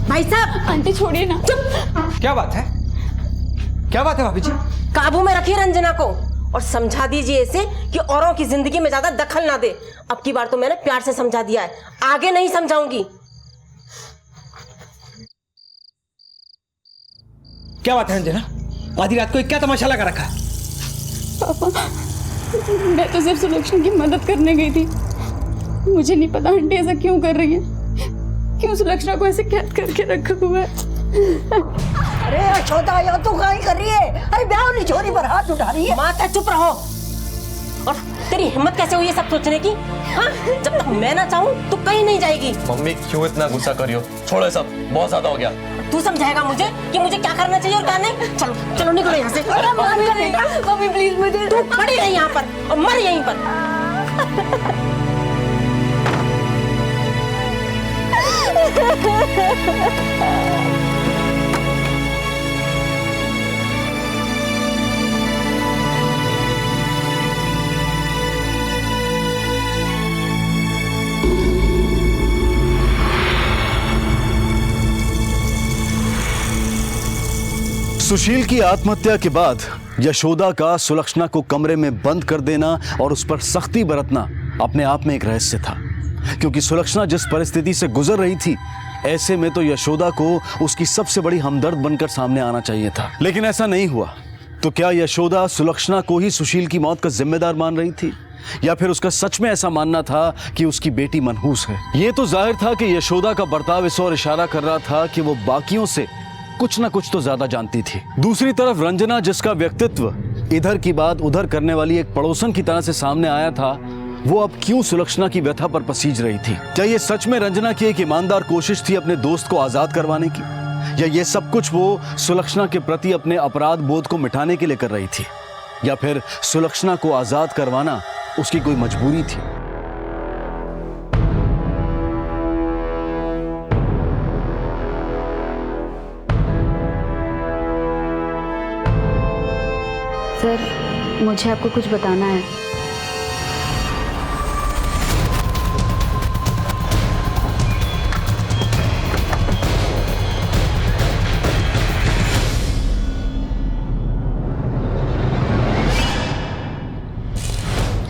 भाई साहब, आंटी छोड़िए ना। चुप। क्या बात है? क्या बात है भाभी जी? काबू में रखिए रंजना को और समझा दीजिए इसे कि औरों की जिंदगी में ज्यादा दखल ना दे। अब की बार तो मैंने प्यार से समझा दिया है, आगे नहीं समझाऊंगी। क्या बात है रंजना? आधी रात को क्या तमाशा लगा रखा है? पापा, मैं तो सिर्फ सुलक्षणा की मदद करने गई थी। मुझे नहीं पता आंटी ऐसा क्यों कर रही है, क्यों सुलक्षणा को ऐसे कैद करके रखा हुआ है। अरे यशोदा, ये तो क्या कर रही है? अरे ब्याह वाली छोरी पर हाथ उठा रही है। माता चुप रहो। और तेरी हिम्मत कैसे हुई है सब सोचने की? हाँ, जब तक मैं ना चाहूँ तो कहीं नहीं जाएगी। मम्मी क्यों इतना गुस्सा कर रही हो? छोड़ो सब, बहुत ज्यादा हो गया। तू समझाएगा मुझे कि मुझे क्या करना चाहिए और क्या नहीं? चलो चलो निकलो यहाँ से। मम्मी प्लीज मुझे। तू पड़ी रही यहाँ पर और मर यहीं पर। सुशील की आत्महत्या के बाद यशोदा का सुलक्षणा को कमरे में बंद कर देना और उस पर सख्ती बरतना अपने आप में एक रहस्य था, क्योंकि सुलक्षणा जिस परिस्थिति से गुजर रही थी ऐसे में तो यशोदा को उसकी सबसे बड़ी हमदर्द बनकर सामने आना चाहिए था, लेकिन ऐसा नहीं हुआ। तो क्या यशोदा सुलक्षणा को ही सुशील की मौत का जिम्मेदार मान रही थी, या फिर उसका सच में ऐसा मानना था कि उसकी बेटी मनहूस है? ये तो जाहिर था कि यशोदा का बर्ताव इस ओर इशारा कर रहा था कि वो बाकियों से कुछ ना कुछ तो ज्यादा जानती थी। दूसरी तरफ रंजना, जिसका व्यक्तित्व इधर की बात उधर करने वाली एक पड़ोसन की तरह से सामने आया था, वो अब क्यों सुलक्षणा की व्यथा पर पसीज रही थी? क्या ये सच में रंजना की एक ईमानदार कोशिश थी अपने दोस्त को आजाद करवाने की, या ये सब कुछ वो सुलक्षणा के प्रति अपने अपराध बोध को मिटाने के लिए कर रही थी, या फिर सुलक्षणा को आजाद करवाना उसकी कोई मजबूरी थी? सर, मुझे आपको कुछ बताना है।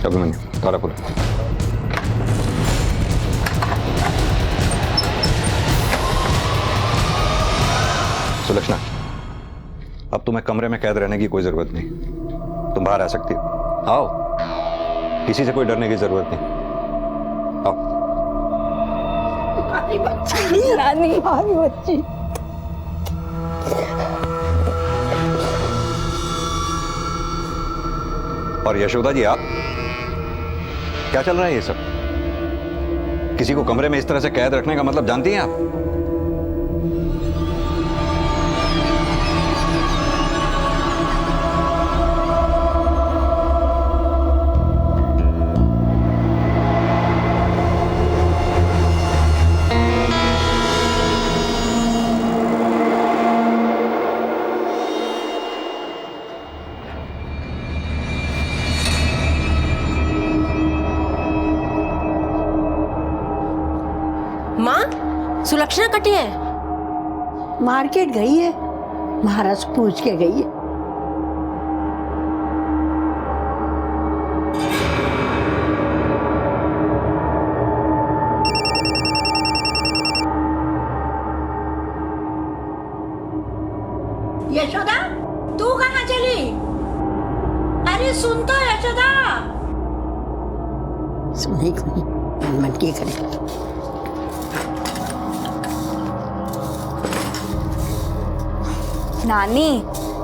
अभिमन्यु, तारापुर। सुलक्षणा, अब तुम्हें कमरे में कैद रहने की कोई जरूरत नहीं, तुम बाहर आ सकती हो। आओ, किसी से कोई डरने की जरूरत नहीं, आओ। हमारी बच्ची, रानी, हमारी बच्ची। और यशोदा जी, आप क्या चल रहा है ये सब? किसी को कमरे में इस तरह से कैद रखने का मतलब जानती हैं आप? माँ, सुलक्षणा कटी है। मार्केट गई है, महाराज पूछ के गई है। यशोदा, तू कहाँ चली? अरे सुन तो यशोदा। सुनी मन की करे। नानी,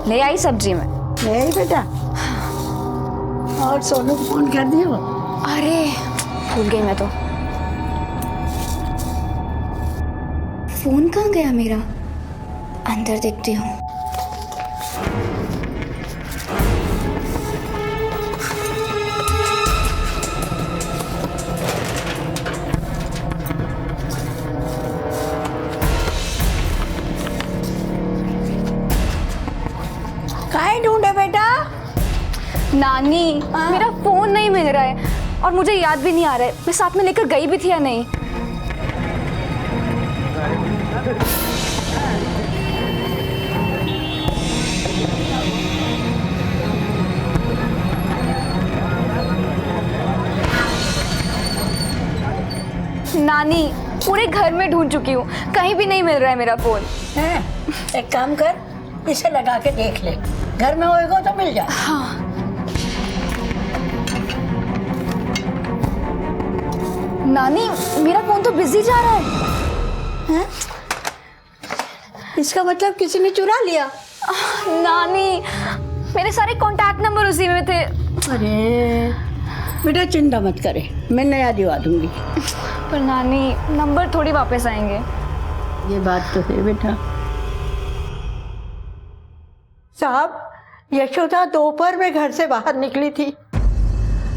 ले आई सब्जी में। ले आई बेटा। और सोनू को फोन कर दिया? अरे भूल गई मैं तो। फोन कहाँ गया मेरा? अंदर देखती हूँ। काहे ढूंढे बेटा? नानी, मेरा फोन नहीं मिल रहा है और मुझे याद भी नहीं आ रहा है मैं साथ में लेकर गई भी थी या नहीं। नानी, पूरे घर में ढूंढ चुकी हूँ, कहीं भी नहीं मिल रहा है मेरा फोन। एक काम कर, इसे लगा के देख ले, घर में होएगा तो मिल जाए। हाँ। नानी, मेरा फोन तो बिजी जा रहा है। इसका मतलब किसी ने चुरा लिया? नानी, मेरे सारे कांटेक्ट नंबर उसी में थे। अरे बेटा चिंता मत करे, मैं नया दिवा दूंगी। पर नानी, नंबर थोड़ी वापस आएंगे। ये बात तो है बेटा। साहब, यशोदा दोपहर में घर से बाहर निकली थी,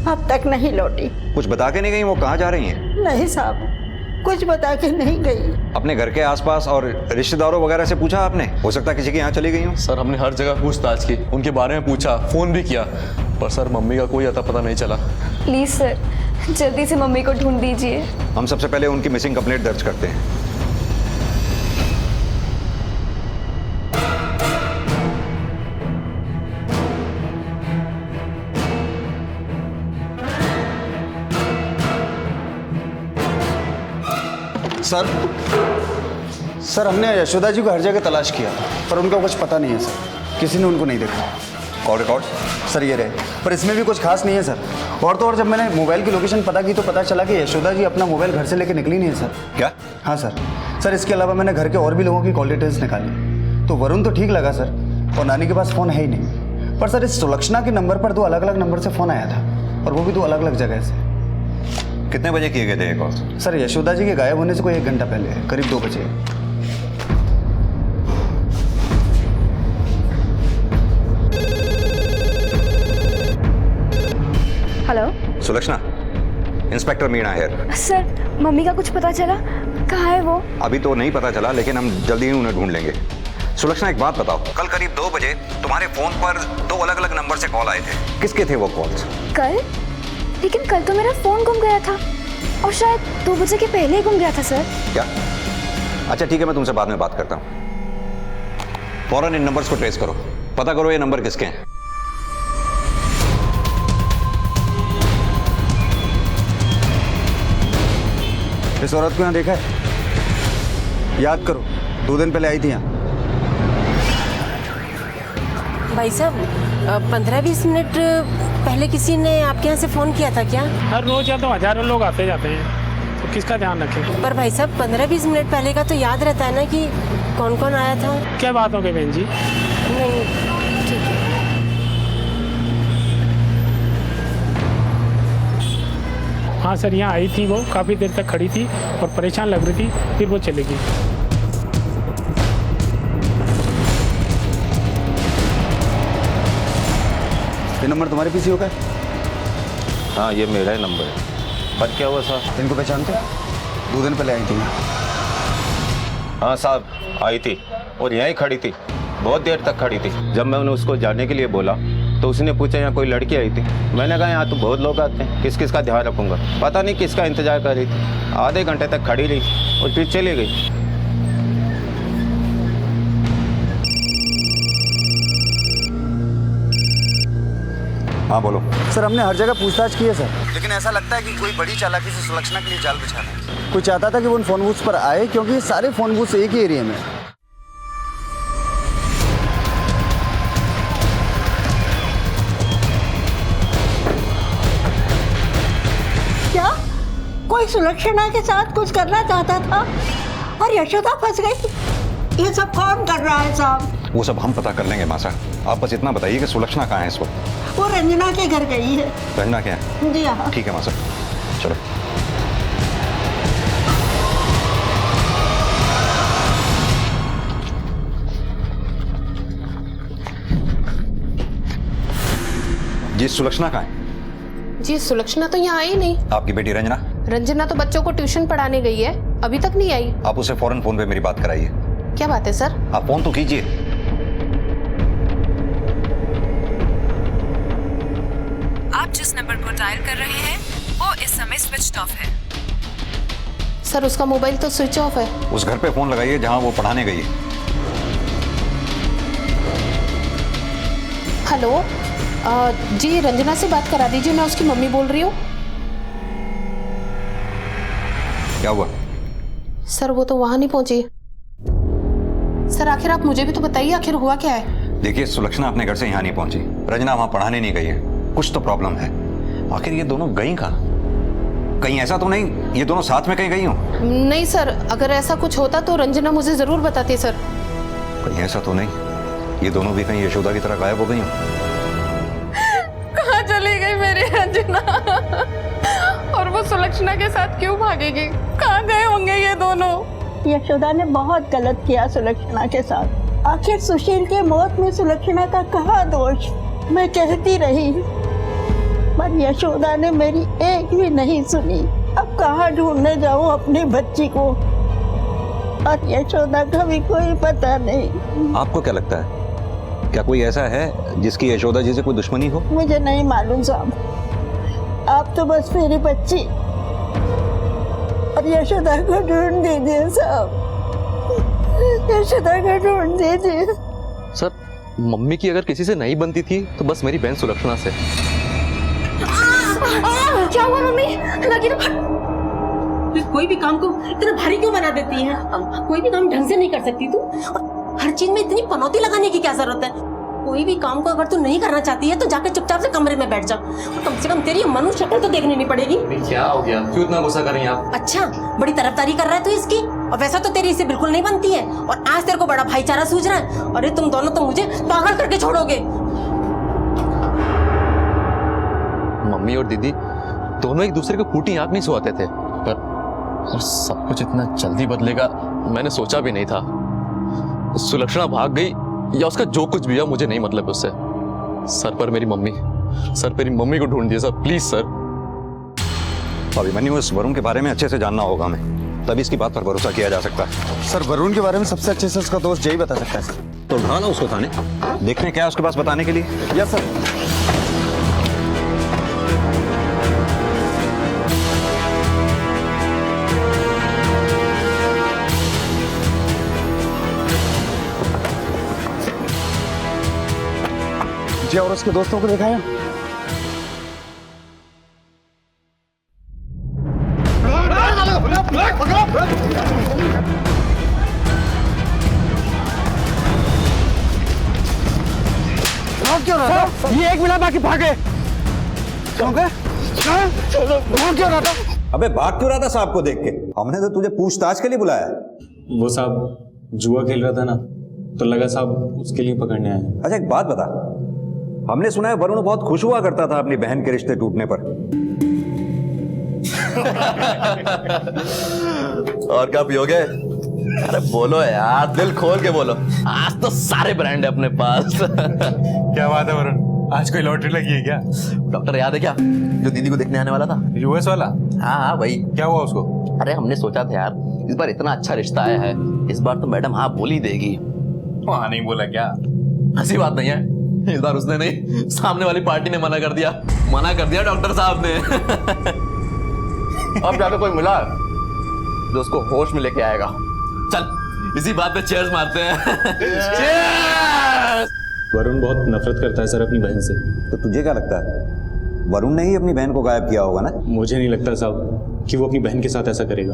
अब तक नहीं लौटी। कुछ बता के नहीं गई? वो कहाँ जा रही हैं? नहीं साहब, कुछ बता के नहीं गई। अपने घर के आसपास और रिश्तेदारों वगैरह से पूछा आपने? हो सकता है किसी के यहाँ चली गई हो। सर, हमने हर जगह पूछताछ की, उनके बारे में पूछा, फोन भी किया, पर सर मम्मी का कोई अता पता नहीं चला। प्लीज सर, जल्दी से मम्मी को ढूंढ दीजिए। हम सबसे पहले उनकी मिसिंग कंप्लेंट दर्ज करते हैं। सर हमने यशोदा जी को हर जगह तलाश किया पर उनका कुछ पता नहीं है सर, किसी ने उनको नहीं देखा। Call record? सर ये रहे, पर इसमें भी कुछ खास नहीं है सर। और तो और जब मैंने मोबाइल की लोकेशन पता की तो पता चला कि यशोदा जी अपना मोबाइल घर से लेकर निकली नहीं है सर। क्या? हाँ सर इसके अलावा मैंने घर के और भी लोगों की कॉल डिटेल्स निकाली तो वरुण तो ठीक लगा सर, और नानी के पास फ़ोन है ही नहीं। पर सर इस सुलक्षणा के नंबर पर 2 अलग अलग नंबर से फ़ोन आया था और वो भी 2 अलग अलग जगह से। कितने बजे किए गए थे ये कॉल? सर यशोदा जी के गायब होने से कोई 1 घंटा पहले, करीब 2 बजे। हेलो सुलक्षणा, इंस्पेक्टर मीणा है। सर मम्मी का कुछ पता चला? कहाँ है वो? अभी तो नहीं पता चला लेकिन हम जल्दी ही उन्हें ढूंढ लेंगे। सुलक्षणा एक बात बताओ, कल करीब 2 बजे तुम्हारे फोन पर 2 अलग अलग नंबर से कॉल आए थे, किसके थे वो कॉल्स? कल? लेकिन कल तो मेरा फोन गुम गया था और शायद 2 बजे के पहले ही गुम गया था सर। क्या? अच्छा ठीक है, मैं तुमसे बाद में बात करता हूँ। फौरन इन नंबर्स को ट्रेस करो, पता करो ये नंबर किसके हैं। इस औरत को यहाँ देखा है? याद करो 2 दिन पहले आई थी यहाँ। भाई साहब 15-20 मिनट पहले किसी ने आपके यहाँ से फ़ोन किया था क्या? हर रोज या तो हजारों लोग आते जाते हैं, तो किसका ध्यान रखें? पर भाई साहब 15-20 मिनट पहले का तो याद रहता है ना कि कौन कौन आया था? क्या बात हो गई बहन जी? नहीं ठीक है। हाँ सर, यहाँ आई थी वो, काफ़ी देर तक खड़ी थी और परेशान लग रही थी, फिर वो चली गई। ये नंबर तुम्हारे पीछे होगा? हाँ ये मेरा ही नंबर है। पर क्या हुआ साहब? इनको पहचानते? 2 दिन पहले आई थी। हाँ साहब आई थी और यहीं खड़ी थी, बहुत देर तक खड़ी थी। जब मैंने उसको जाने के लिए बोला तो उसने पूछा यहाँ कोई लड़की आई थी। मैंने कहा यहाँ तो बहुत लोग आते हैं, किस किस का ध्यान रखूँगा। पता नहीं किसका इंतजार कर रही थी, आधे घंटे तक खड़ी रही और फिर चली गई। हाँ बोलो। सर हमने हर जगह पूछताछ की है सर, लेकिन ऐसा लगता है कि कोई बड़ी चालाकी से सुलक्षणा के लिए जाल बिछा रहा है। कोई चाहता था कि वो उन फोन बूथ्स पर आए क्योंकि सारे फोन बूथ्स एक ही एरिया में। क्या कोई सुलक्षणा के साथ कुछ करना चाहता था और यशोदा फंस गई? ये सब कौन कर रहा है साहब? वो सब हम पता कर लेंगे मासा, आप बस इतना बताइए कि सुलक्षणा कहाँ है इस वक्त? वो रंजना के घर गई है। रंजना क्या है? जी हाँ। ठीक है मासा, चलो। जी सुलक्षणा कहाँ है? जी सुलक्षणा तो यहाँ आई नहीं। आपकी बेटी रंजना? रंजना तो बच्चों को ट्यूशन पढ़ाने गई है, अभी तक नहीं आई। आप उसे फौरन फोन पे मेरी बात कराइए। क्या बात है सर? आप फोन तो कीजिए। आप जिस नंबर को डायल कर रहे हैं वो इस समय स्विच ऑफ है। सर उसका मोबाइल तो स्विच ऑफ है। उस घर पे फोन लगाइए जहां वो पढ़ाने गई है। हेलो जी रंजना से बात करा दीजिए, मैं उसकी मम्मी बोल रही हूँ। क्या हुआ? सर वो तो वहां नहीं पहुंची। सर आखिर आप मुझे भी तो बताइए, आखिर हुआ क्या है? देखिए सुलक्षणा अपने घर से यहाँ नहीं पहुंची, रंजना वहां पढ़ाने नहीं गई है, कुछ तो प्रॉब्लम है। आखिर ये दोनों गई कहाँ? कहीं ऐसा तो नहीं ये दोनों साथ में कहीं गई हो? नहीं सर, अगर ऐसा कुछ होता तो रंजना मुझे जरूर बताती सर। कहीं ऐसा तो नहीं ये दोनों भी कहीं यशोदा की तरह गायब हो गई हो? कहाँ चली गई मेरी रंजना? और वो सुलक्षणा के साथ क्यों भागेगी? कहाँ गए होंगे ये दोनों? यशोदा ने बहुत गलत किया सुलक्षणा के साथ। आखिर सुशील के मौत में सुलक्षणा का कहाँ दोष? मैं कहती रही पर यशोदा ने मेरी एक भी नहीं सुनी। अब कहाँ ढूंढने जाऊँ अपनी बच्ची को? और यशोदा का भी कोई पता नहीं। आपको क्या लगता है, क्या कोई ऐसा है जिसकी यशोदा जी से कोई दुश्मनी हो? मुझे नहीं मालूम साहब, आप तो बस मेरी बच्ची और यशोदा को ढूंढ दीजिए साहब, यशोदा को ढूंढ दीजिए। सर मम्मी की अगर किसी से नहीं बनती थी तो बस मेरी बहन सुलक्षणा से। क्या हुआ मम्मी? लगी तो कोई भी काम को इतना भारी क्यों बना देती है? कोई भी काम ढंग से नहीं कर सकती तू? और हर चीज में इतनी पनौती लगाने की क्या जरूरत है? कोई भी काम को अगर तू नहीं करना चाहती है तो जाकर चुपचाप से कमरे में बैठ जा। और कम से कम तेरी मनुष्य शक्ल तो देखनी नहीं पड़ेगी। क्या हो गया, क्यों इतना गुस्सा कर रही हैं आप? अच्छा, बड़ी तरफदारी कर रहा है तू इसकी, और वैसा तो तेरी इससे बिल्कुल नहीं बनती है, और आज तेरे को बड़ा भाईचारा सूझ रहा है। अरे तुम दोनों तो मुझे पागल करके छोड़ोगे। मम्मी और दीदी दोनों एक दूसरे को फूटी आंख नहीं सोते थे, पर सब कुछ इतना जल्दी बदलेगा मैंने सोचा भी नहीं था। सुलक्षणा भाग गई या उसका जो कुछ भी है मुझे नहीं मतलब उससे। सर पर मेरी मम्मी को ढूंढ दिया सर, प्लीज सर। अभिमन्यु, इस वरुण के बारे में अच्छे से जानना होगा हमें, तभी इसकी बात पर भरोसा किया जा सकता है। सर, वरुण के बारे में सबसे अच्छे से उसका दोस्त यही बता सकता है सर। तो उठा ना उसको थाने, देखने क्या है उसके पास बताने के लिए। Yes sir. जी, और उसके दोस्तों को दिखाया? क्यों रहा था? ये एक मिला बाकी भागे। क्यों गए? क्यों रहा था? अबे भाग क्यों रहा था साहब को देख के? हमने तो तुझे पूछताछ के लिए बुलाया। वो साहब जुआ खेल रहा था ना, तो लगा साहब उसके लिए पकड़ने आए। अच्छा एक बात बता, हमने सुना है वरुण बहुत खुश हुआ करता था अपनी बहन के रिश्ते टूटने पर। और क्या पियोगे? अरे बोलो यार, दिल खोल के बोलो, आज तो सारे ब्रांड है अपने पास। क्या बात है वरुण, आज कोई लॉटरी लगी है क्या? डॉक्टर याद है क्या, जो दीदी को देखने आने वाला था? यूएस वाला? हाँ भाई। क्या हुआ उसको? अरे हमने सोचा था यार, इस बार इतना अच्छा रिश्ता आया है, इस बार तो मैडम हाँ बोल ही देगी। हाँ नहीं बोला क्या? ऐसी बात नहीं है, इस बार उसने नहीं, सामने वाली पार्टी ने मना कर दिया डॉक्टर साहब ने। अब जाकर कोई मिला जो उसको होश में लेके आएगा। चल इसी बात पे चेयर्स मारते हैं। चेयर्स! वरुण बहुत नफरत करता है सर अपनी बहन से। तो तुझे क्या लगता है, वरुण ने ही अपनी बहन को गायब किया होगा ना? मुझे नहीं लगता साहब कि वो अपनी बहन के साथ ऐसा करेगा।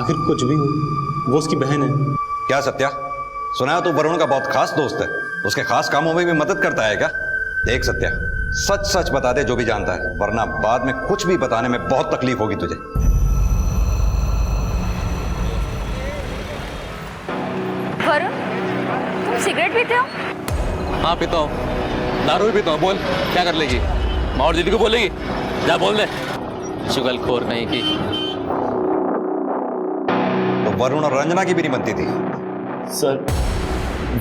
आखिर कुछ भी हो, वो उसकी बहन है। क्या सत्या, सुना है तू वरुण का बहुत खास दोस्त है, उसके खास कामों में भी मदद करता है क्या? देख सत्या, सच सच बता दे जो भी जानता है, वरना बाद में कुछ भी बताने में बहुत तकलीफ होगी तुझे। वरुण, तुम सिगरेट पीते हो? हाँ पीता हूँ, दारू भी पीता हूँ। बोल क्या कर लेगी? माँ और दीदी को बोलेगी? जा बोल दे, चुगलखोर कहीं की। तो वरुण और रंजना की भी नहीं बनती थी? सर,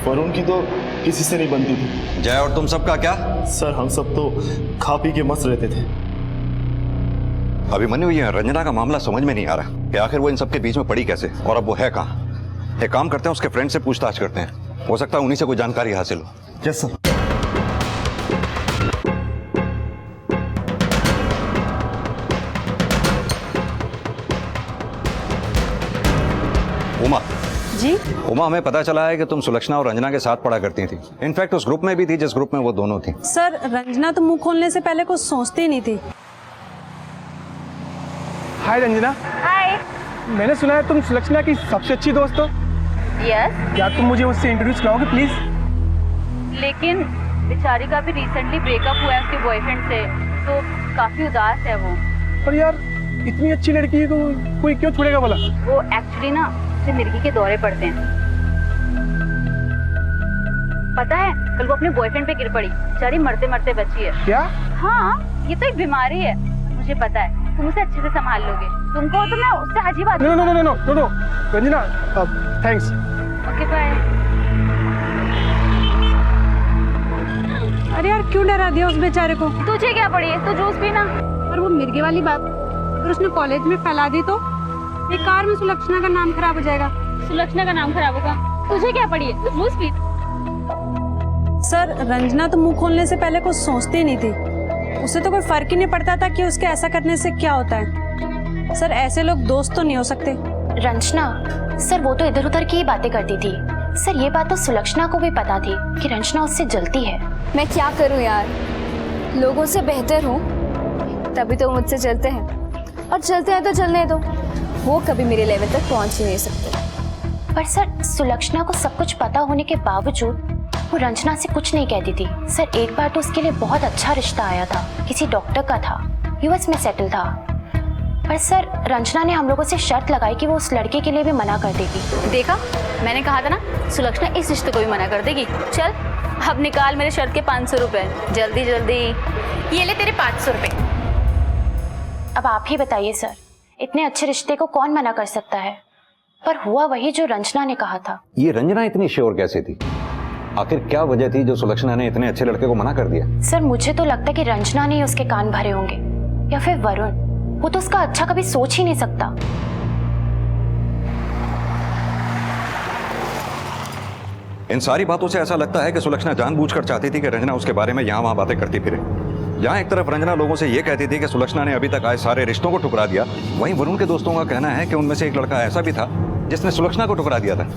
वरुण की तो किसी से नहीं बनती थी। जय और तुम सबका क्या? सर हम सब तो खा पी के मस्त रहते थे। अभिमन्यु, ये रंजना का मामला समझ में नहीं आ रहा कि आखिर वो इन सबके बीच में पड़ी कैसे, और अब वो है कहाँ? एक काम करते हैं, उसके फ्रेंड से पूछताछ करते हैं, हो सकता है उन्हीं से कोई जानकारी हासिल हो। Yes sir. उमा जी? उमा, हमें पता चला है कि तुम सुलक्षणा और रंजना के साथ पढ़ा करती थी। इनफैक्ट उस ग्रुप में भी थी जिस ग्रुप में वो दोनों थी। सर रंजना तो मुंह खोलने से पहले कुछ सोचती नहीं थी। हाय रंजना। हाय। मैंने सुना है तुम सुलक्षणा की सबसे अच्छी दोस्त हो। यस। क्या तुम मुझे उससे इंट्रोड्यूस कराओगे प्लीज? लेकिन बेचारी का भी रिसेंटली ब्रेकअप हुआ है उसके बॉयफ्रेंड से, तो काफी उदास है वो। पर यार इतनी अच्छी लड़की है तो कोई क्यों छोड़ेगा भला? वो एक्चुअली ना उसे मिर्गी के दौरे पड़ते हैं। पता है कल वो अपने बॉयफ्रेंड पे गिर पड़ी, बेचारी मरते मरते बची है। क्या? हाँ, ये तो एक बीमारी है, मुझे पता है। तुम उसे अच्छे से संभाल लोगे, तुमको तो मैं उससे अजीब बात। No no no no no no Ranjana, thanks. Okay bye. अरे यार क्यों डरा दिया उस बेचारे को? तुझे क्या पड़ी है, तू जूस पीना। और वो मिर्गी वाली बात अगर उसने कॉलेज में फैला दी तो बेकार में सुलक्षणा का नाम खराब हो जाएगा। सुलक्षणा का नाम खराब होगा? तुझे क्या पड़ी है, तू जूस पी। सर रंजना तो मुंह खोलने से पहले कुछ सोचती नहीं थी, उसे तो कोई फर्क ही नहीं पड़ता था कि उसके ऐसा करने से क्या होता है। सर ऐसे लोग दोस्त तो नहीं हो सकते। रंजना, सर वो तो इधर उधर की ही बातें करती थी। सर ये बात तो सुलक्षणा को भी पता थी कि रंजना उससे जलती है। मैं क्या करूं यार, लोगों से बेहतर हूँ तभी तो मुझसे चलते हैं, और चलते हैं तो चलने दो। वो कभी मेरे लेवल तक पहुंच ही नहीं सकते। पर सर सुलक्षणा को सब कुछ पता होने के बावजूद वो रंजना से कुछ नहीं कहती थी। सर एक बार तो उसके लिए बहुत अच्छा रिश्ता आया था, किसी डॉक्टर का था, यूएस में सेटल था। पर सर रंजना ने हम लोगों से शर्त लगाई कि वो उस लड़के के लिए भी मना कर देगी। देखा, मैंने कहा था ना, सुलक्षणा इस रिश्ते को भी मना कर देगी। चल अब निकाल मेरे शर्ट के 500 रुपए, जल्दी जल्दी। ये ले तेरे 500 रुपए। अब आप ही बताइए सर, इतने अच्छे रिश्ते को कौन मना कर सकता है? पर हुआ वही जो रंजना ने कहा था। ये रंजना इतनी श्योर कैसे थी? आखिर क्या वजह थी जो सुलक्षणा ने इतने अच्छे लड़के को मना कर दिया? सर मुझे तो लगता है कि रंजना ने उसके कान भरे होंगे, या फिर वरुण। वो तो उसका अच्छा कभी सोच ही नहीं सकता। इन सारी बातों से ऐसा लगता है कि सुलक्षणा जानबूझकर चाहती थी कि रंजना उसके बारे में यहाँ वहां बातें करती फिरे। जहां एक तरफ रंजना लोगों से यह कहती थी कि सुलक्षणा ने अभी तक आए सारे रिश्तों को ठुकरा दिया, वहीं वरुण के दोस्तों का कहना है कि उनमें से एक लड़का ऐसा भी था जिसने सुलक्षणा को ठुकरा दिया था।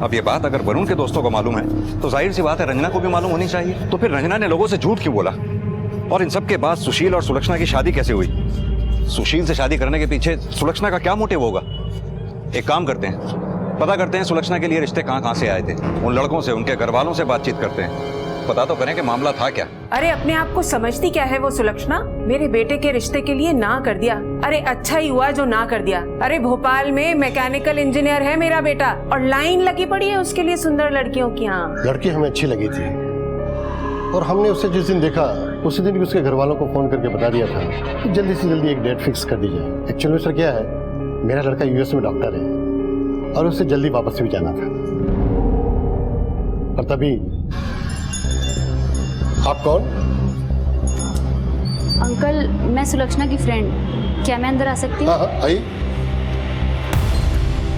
अब ये बात अगर वरुण के दोस्तों को मालूम है तो जाहिर सी बात है रंजना को भी मालूम होनी चाहिए। तो फिर रंजना ने लोगों से झूठ क्यों बोला? और इन सब के बाद सुशील और सुलक्षणा की शादी कैसे हुई? सुशील से शादी करने के पीछे सुलक्षणा का क्या मोटिव होगा? एक काम करते हैं, पता करते हैं सुलक्षणा के लिए रिश्ते कहाँ से आए थे। उन लड़कों से, उनके घर वालों से बातचीत करते हैं, पता तो करें कि मामला था क्या। अरे अपने आप को समझती क्या है वो सुलक्षणा? मेरे बेटे के रिश्ते के लिए ना कर दिया। अरे अच्छा ही हुआ जो ना कर दिया। अरे भोपाल में मैकेनिकल इंजीनियर है मेरा बेटा, और लाइन लगी पड़ी है उसके लिए सुंदर लड़कियों की। यहाँ लड़की हमें अच्छी लगी थी और हमने उसे जिस दिन देखा उसी दिन उसके घर वालों को फोन करके बता दिया था कि जल्दी से जल्दी एक डेट फिक्स कर दी जाए। एक्चुअली सर क्या है, मेरा लड़का यूएस में डॉक्टर है और उसे जल्दी वापस भी जाना था। और तभी आप कौन? अंकल मैं सुलक्षणा की फ्रेंड, क्या मैं अंदर आ सकती हूँ? हाँ आई।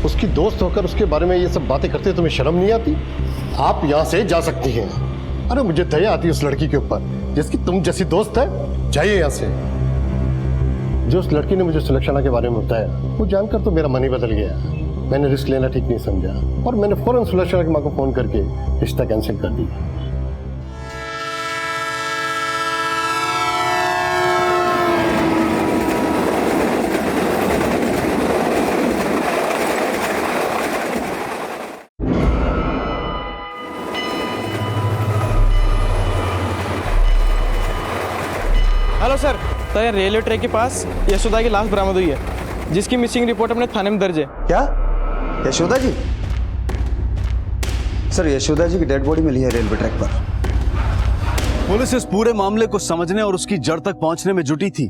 उसकी दोस्त होकर उसके बारे में ये सब बातें करते तुम्हें शर्म नहीं आती? आप यहाँ से जा सकती हैं। अरे मुझे दया आती है उस लड़की के ऊपर जिसकी तुम जैसी दोस्त है। जाइए यहाँ से। जो उस लड़की ने मुझे सुलक्षणा के बारे में बताया वो जानकर तो मेरा मन ही बदल गया। मैंने रिस्क लेना ठीक नहीं समझा और मैंने फौरन सुलक्षणा की माँ को फोन करके रिश्ता कैंसिल कर दिया। हेलो सर, तो यहाँ रेलवे ट्रैक के पास यशोदा की लाश बरामद हुई है, जिसकी मिसिंग रिपोर्ट अपने थाने में दर्ज है। क्या? यशोदा जी? सर यशोदा जी की डेड बॉडी मिली है रेलवे ट्रैक पर। पुलिस इस पूरे मामले को समझने और उसकी जड़ तक पहुंचने में जुटी थी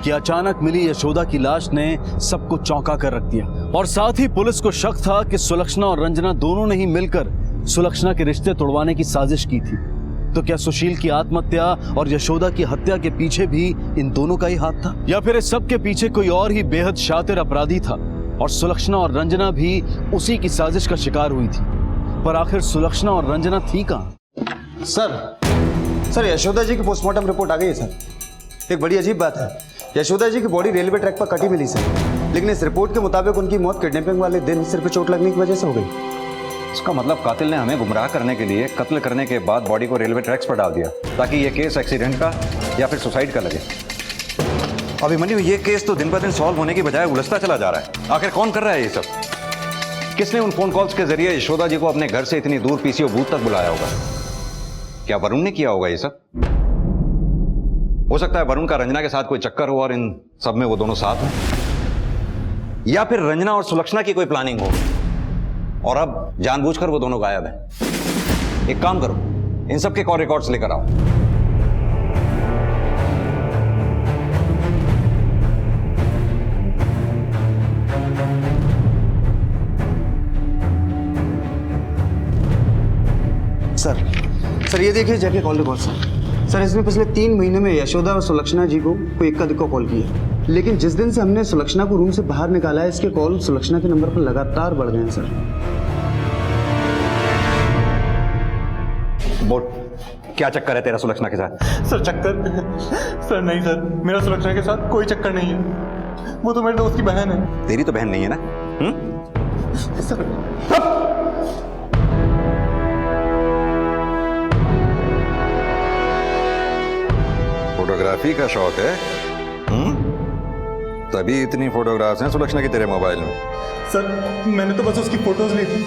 कि अचानक मिली यशोदा की लाश ने सबको चौंका कर रख दिया। और साथ ही पुलिस को शक था कि सुलक्षणा और रंजना दोनों ने ही मिलकर सुलक्षणा के रिश्ते तोड़वाने की साजिश की थी। तो क्या सुशील की आत्महत्या और यशोदा की हत्या के पीछे भी इन दोनों का ही हाथ था, या फिर इस सब के पीछे कोई और ही बेहद शातिर अपराधी था और सुलक्षणा और रंजना भी उसी की साजिश का शिकार हुई थी? पर आखिर सुलक्षणा और रंजना थी कहाँ? सर यशोदा जी की पोस्टमार्टम रिपोर्ट आ गई है सर। एक बड़ी अजीब बात है, यशोदा जी की बॉडी रेलवे ट्रैक पर कटी मिली सर, लेकिन इस रिपोर्ट के मुताबिक उनकी मौत किडनैपिंग वाले दिन सिर पे चोट लगने की वजह से हो गई। इसका मतलब कातिल ने हमें गुमराह करने के लिए कत्ल करने के बाद बॉडी को रेलवे ट्रैक्स पर डाल दिया ताकि ये केस एक्सीडेंट का या फिर सुसाइड का लगे। अभिमन्यु, ये केस तो दिन ब दिन सॉल्व होने की बजाय उलझता चला जा रहा है। आखिर कौन कर रहा है ये सब? किसने उन फोन कॉल्स के जरिए यशोदा जी को अपने घर से इतनी दूर पीसीओ बूथ तक बुलाया होगा? क्या वरुण ने किया होगा ये सब? हो सकता है वरुण का रंजना के साथ कोई चक्कर हो और इन सब में वो दोनों साथ हैं, या फिर रंजना और सुलक्षणा की कोई प्लानिंग हो और अब जानबूझकर वो दोनों गायब हैं। एक काम करो, इन सब के कॉल रिकॉर्ड्स लेकर आओ। सर ये देखिए जैके कॉल रिकॉर्ड सर। इसने पिछले 3 महीने में यशोदा और सुलक्षणा जी को कोई इक्का दुक्का कॉल किया, लेकिन जिस दिन से हमने सुलक्षणा को रूम से बाहर निकाला है इसके कॉल सुलक्षणा के नंबर पर लगातार बढ़ गए हैं सर। बोल, क्या चक्कर है तेरा सुलक्षणा के साथ? सर चक्कर? सर नहीं सर, मेरा सुलक्षणा के साथ कोई चक्कर नहीं है। वो तो मेरे दोस्त की बहन है। तेरी तो बहन नहीं है ना? सर फोटोग्राफी का शौक है? तभी इतनी फोटोग्राफ्स हैं सुलक्षणा की तेरे मोबाइल में। सर मैंने तो बस उसकी फोटोज ली थी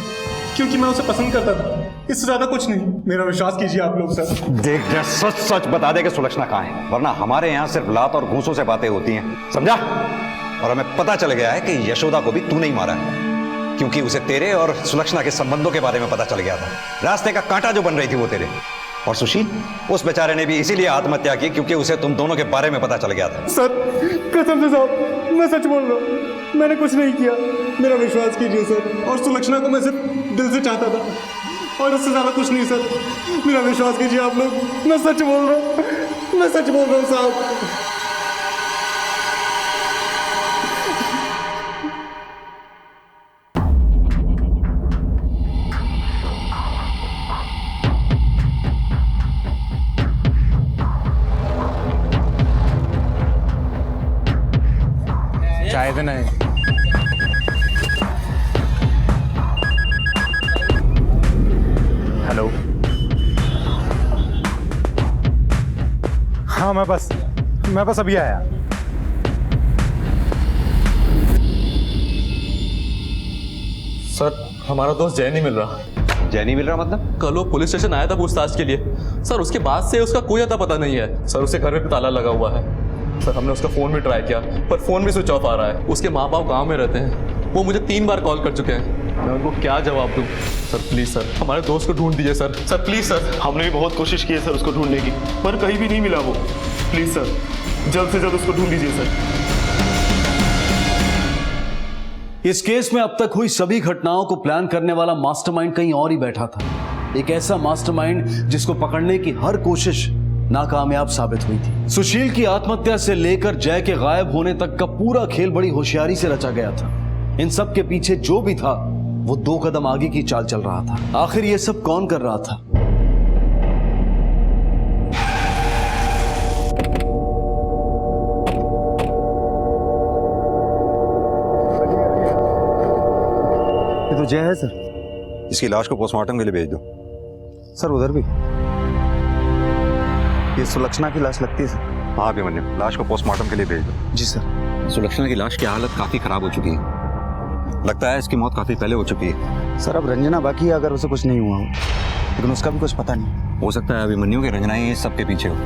क्योंकि मैं उसे पसंद करता था, इससे ज्यादा कुछ नहीं। मेरा विश्वास कीजिए आप लोग सर। देख जा, सच सच बता दे कि सुलक्षणा कहाँ है, वरना हमारे यहाँ सिर्फ लात और घूंसों से बातें होती हैं, समझा? और हमें पता चल गया है कि यशोदा को भी तू नहीं मारा है, क्योंकि उसे तेरे और सुलक्षणा के संबंधों के बारे में पता चल गया था। रास्ते का कांटा जो बन रही थी वो तेरे। और सुशील, उस बेचारे ने भी इसीलिए आत्महत्या की क्योंकि उसे तुम दोनों के बारे में पता चल गया था। सर कसम से साहब, मैं सच बोल रहा हूँ, मैंने कुछ नहीं किया, मेरा विश्वास कीजिए सर। और सुलक्षणा को मैं सिर्फ दिल से चाहता था और इससे ज्यादा कुछ नहीं सर, मेरा विश्वास कीजिए आप लोग, मैं सच बोल रहा हूँ, मैं सच बोल रहा हूँ साहब। चाय देना है। हेलो, हाँ मैं बस अभी आया। सर हमारा दोस्त जय नहीं मिल रहा। जय नहीं मिल रहा मतलब? कल वो पुलिस स्टेशन आया था पूछताछ के लिए सर, उसके बाद से उसका कोई अता पता नहीं है सर। उसके घर में ताला लगा हुआ है सर, हमने उसका फ़ोन भी ट्राई किया पर फ़ोन भी स्विच ऑफ आ रहा है। उसके माँ बाप गांव में रहते हैं, वो मुझे 3 बार कॉल कर चुके हैं, मैं उनको क्या जवाब दूँ? सर प्लीज़ सर, हमारे दोस्त को ढूंढ दीजिए सर। Sir please sir. हमने भी बहुत कोशिश की है सर उसको ढूंढने की, पर कहीं भी नहीं मिला वो। प्लीज़ सर, जल्द से जल्द उसको ढूंढ दीजिए सर। इस केस में अब तक हुई सभी घटनाओं को प्लान करने वाला मास्टरमाइंड कहीं और ही बैठा था। एक ऐसा मास्टरमाइंड जिसको पकड़ने की हर कोशिश नाकामयाब साबित हुई थी। सुशील की आत्महत्या से लेकर जय के गायब होने तक का पूरा खेल बड़ी होशियारी से रचा गया था। इन सब के पीछे जो भी था वो 2 कदम आगे की चाल चल रहा था। आखिर ये सब कौन कर रहा था? ये तो जय है सर। इसकी लाश को पोस्टमार्टम के लिए भेज दो। सर उधर भी ये सुलक्षणा की लाश लगती है सर। हाँ अभिमन्यु, लाश को पोस्टमार्टम के लिए भेज दो। जी सर। सुलक्षणा की लाश की हालत काफी खराब हो चुकी है, लगता है इसकी मौत काफी पहले हो चुकी है। सर अब रंजना बाकी है, अगर उसे कुछ नहीं हुआ हो, लेकिन उसका भी कुछ पता नहीं। हो सकता है अभिमन्यु की रंजना ही इस सबके पीछे हो,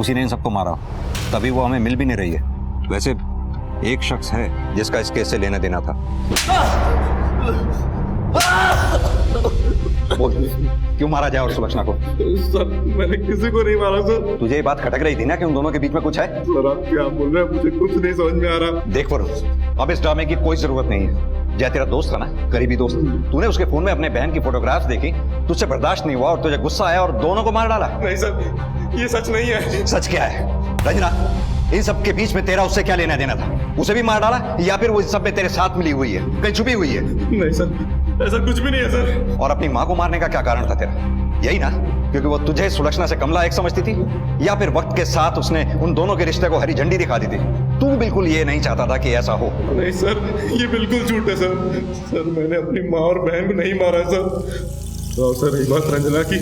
उसी ने इन सबको मारा हो, तभी वो हमें मिल भी नहीं रही है। वैसे एक शख्स है जिसका इस केस से लेना देना था। क्यों मारा जाए और सुलक्षणा को? सर मैंने किसी को नहीं मारा सर। तुझे ये बात खटक रही थी ना कि उन दोनों के बीच में कुछ है? सर आप क्या बोल रहे हैं, मुझे कुछ नहीं समझ में आ रहा। देख वरुण, अब इस ड्रामे की कोई जरूरत नहीं है। जय तेरा दोस्त था ना, करीबी दोस्त, तूने उसके फोन में अपने बहन की फोटोग्राफ्स देखी, तुझसे बर्दाश्त नहीं हुआ और तुझे गुस्सा आया और दोनों को मार डाला। नहीं सर, ये सच नहीं है। सच क्या है? रंजना, इन सब के बीच में तेरा उससे क्या लेना देना था? उसे भी मार डाला या फिर वो इस सब में तेरे साथ मिली हुई है, कहीं छुपी हुई है? नहीं सर, ऐसा कुछ भी नहीं है सर। और अपनी माँ को मारने का क्या कारण था तेरा? यही ना, क्योंकि वो तुझे सुलक्षणा से कमला एक समझती थी, या फिर वक्त के साथ उसने उन दोनों के रिश्ते को हरी झंडी दिखा दी थी? तू बिल्कुल ये नहीं चाहता था कि ऐसा हो। नहीं सर, ये बिल्कुल झूठ है सर। सर मैंने अपनी माँ और बहन को नहीं मारा सर। तो सर रही बात रंजना की,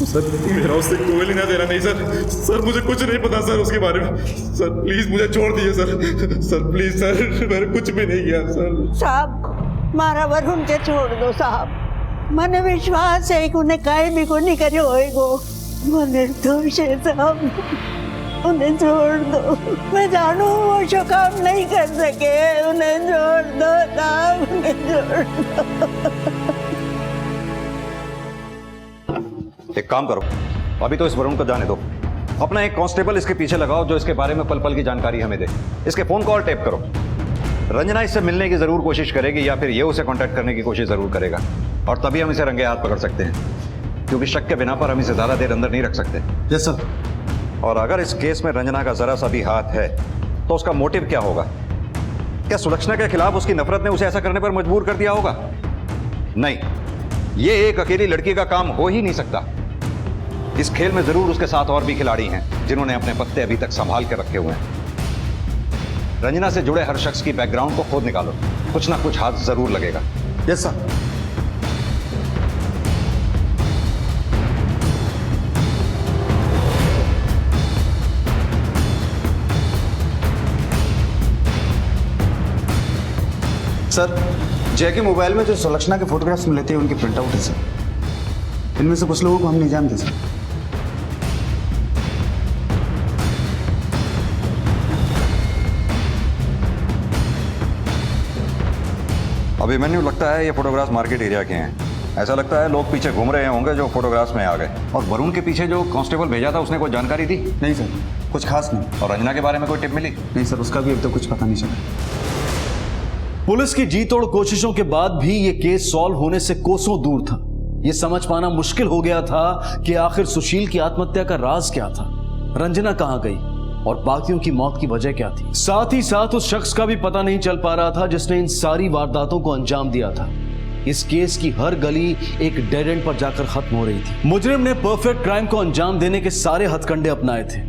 सर मेरा उससे कोई लेना देना नहीं सर। सर मुझे कुछ नहीं पता सर उसके बारे में। सर प्लीज मुझे छोड़ दीजिए सर। सर प्लीज सर, मैंने कुछ भी नहीं किया सर। साहब मारा वरुण के छोड़ दो साहब, मने विश्वास है कि उन्हें काहे भी को नहीं करे होएगो। मने दोष है साहब, उन्हें छोड़ दो। मैं जानू वो जो काम नहीं कर सके, उन्हें छोड़ दो साहब, उन्हें छोड़ दो। एक काम करो, अभी तो इस वरुण को जाने दो, अपना एक कांस्टेबल इसके पीछे लगाओ जो इसके बारे में पल पल की जानकारी हमें दे। इसके फोन कॉल टेप करो। रंजना इससे मिलने की जरूर कोशिश करेगी या फिर ये उसे कांटेक्ट करने की कोशिश जरूर करेगा, और तभी हम इसे रंगे हाथ पकड़ सकते हैं, क्योंकि शक के बिना पर हम इसे ज्यादा देर अंदर नहीं रख सकते। Yes sir. और अगर इस केस में रंजना का जरा सा भी हाथ है तो उसका मोटिव क्या होगा? क्या सुलक्षणा के खिलाफ उसकी नफरत ने उसे ऐसा करने पर मजबूर कर दिया होगा? नहीं, ये एक अकेली लड़की का काम हो ही नहीं सकता। इस खेल में जरूर उसके साथ और भी खिलाड़ी हैं जिन्होंने अपने पत्ते अभी तक संभाल के रखे हुए हैं। रंजना से जुड़े हर शख्स की बैकग्राउंड को खोद निकालो, कुछ ना कुछ हाथ जरूर लगेगा। Yes sir. सर, जय के मोबाइल में जो सुलक्षणा के फोटोग्राफ्स मिले थे उनके प्रिंट आउट है सर। इनमें से कुछ लोगों को हम नहीं जानते सर। अभिमन्यु, लगता है ये फोटोग्राफ्स मार्केट एरिया के हैं। ऐसा लगता है लोग पीछे घूम रहे होंगे जो फोटोग्राफ्स में आ गए। और वरुण के पीछे जो कांस्टेबल भेजा था उसने कोई जानकारी दी? नहीं सर, कुछ खास नहीं। और रंजना के बारे में कोई टिप मिली? नहीं सर, उसका भी अब तक कुछ पता नहीं चला। पुलिस की जी तोड़ कोशिशों के बाद भी यह केस सॉल्व होने से कोसों दूर था। यह समझ पाना मुश्किल हो गया था कि आखिर सुशील की आत्महत्या का राज क्या था, रंजना कहां गई और बाकियों की मौत की वजह क्या थी। साथ ही साथ उस शख्स का भी पता नहीं चल पा रहा था जिसने इन सारी वारदातों को अंजाम दिया था। इस केस की हर गली एक डेड एंड पर जाकर खत्म हो रही थी। मुजरिम ने परफेक्ट क्राइम को अंजाम देने के सारे हथकंडे अपनाए थे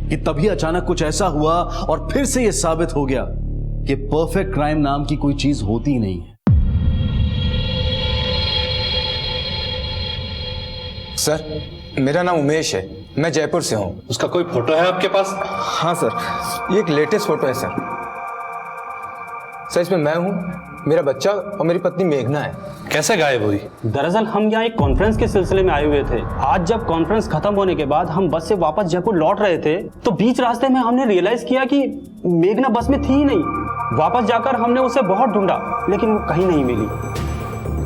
कि तभी अचानक कुछ ऐसा हुआ और फिर से यह साबित हो गया कि परफेक्ट क्राइम नाम की कोई चीज होती ही नहीं है। सर, मेरा नाम उमेश है, मैं जयपुर से हूँ। उसका कोई फोटो है आपके पास? हाँ सर, ये एक लेटेस्ट फोटो है सर। इसमें मैं हूँ, मेरा बच्चा और मेरी पत्नी मेघना है। कैसे गायब हुई? दरअसल हम यहाँ एक कॉन्फ्रेंस के सिलसिले में आए हुए थे। आज जब कॉन्फ्रेंस खत्म होने के बाद हम बस से वापस जयपुर लौट रहे थे तो बीच रास्ते में हमने रियलाइज किया कि मेघना बस में थी ही नहीं। वापस जाकर हमने उसे बहुत ढूंढा लेकिन वो कहीं नहीं मिली।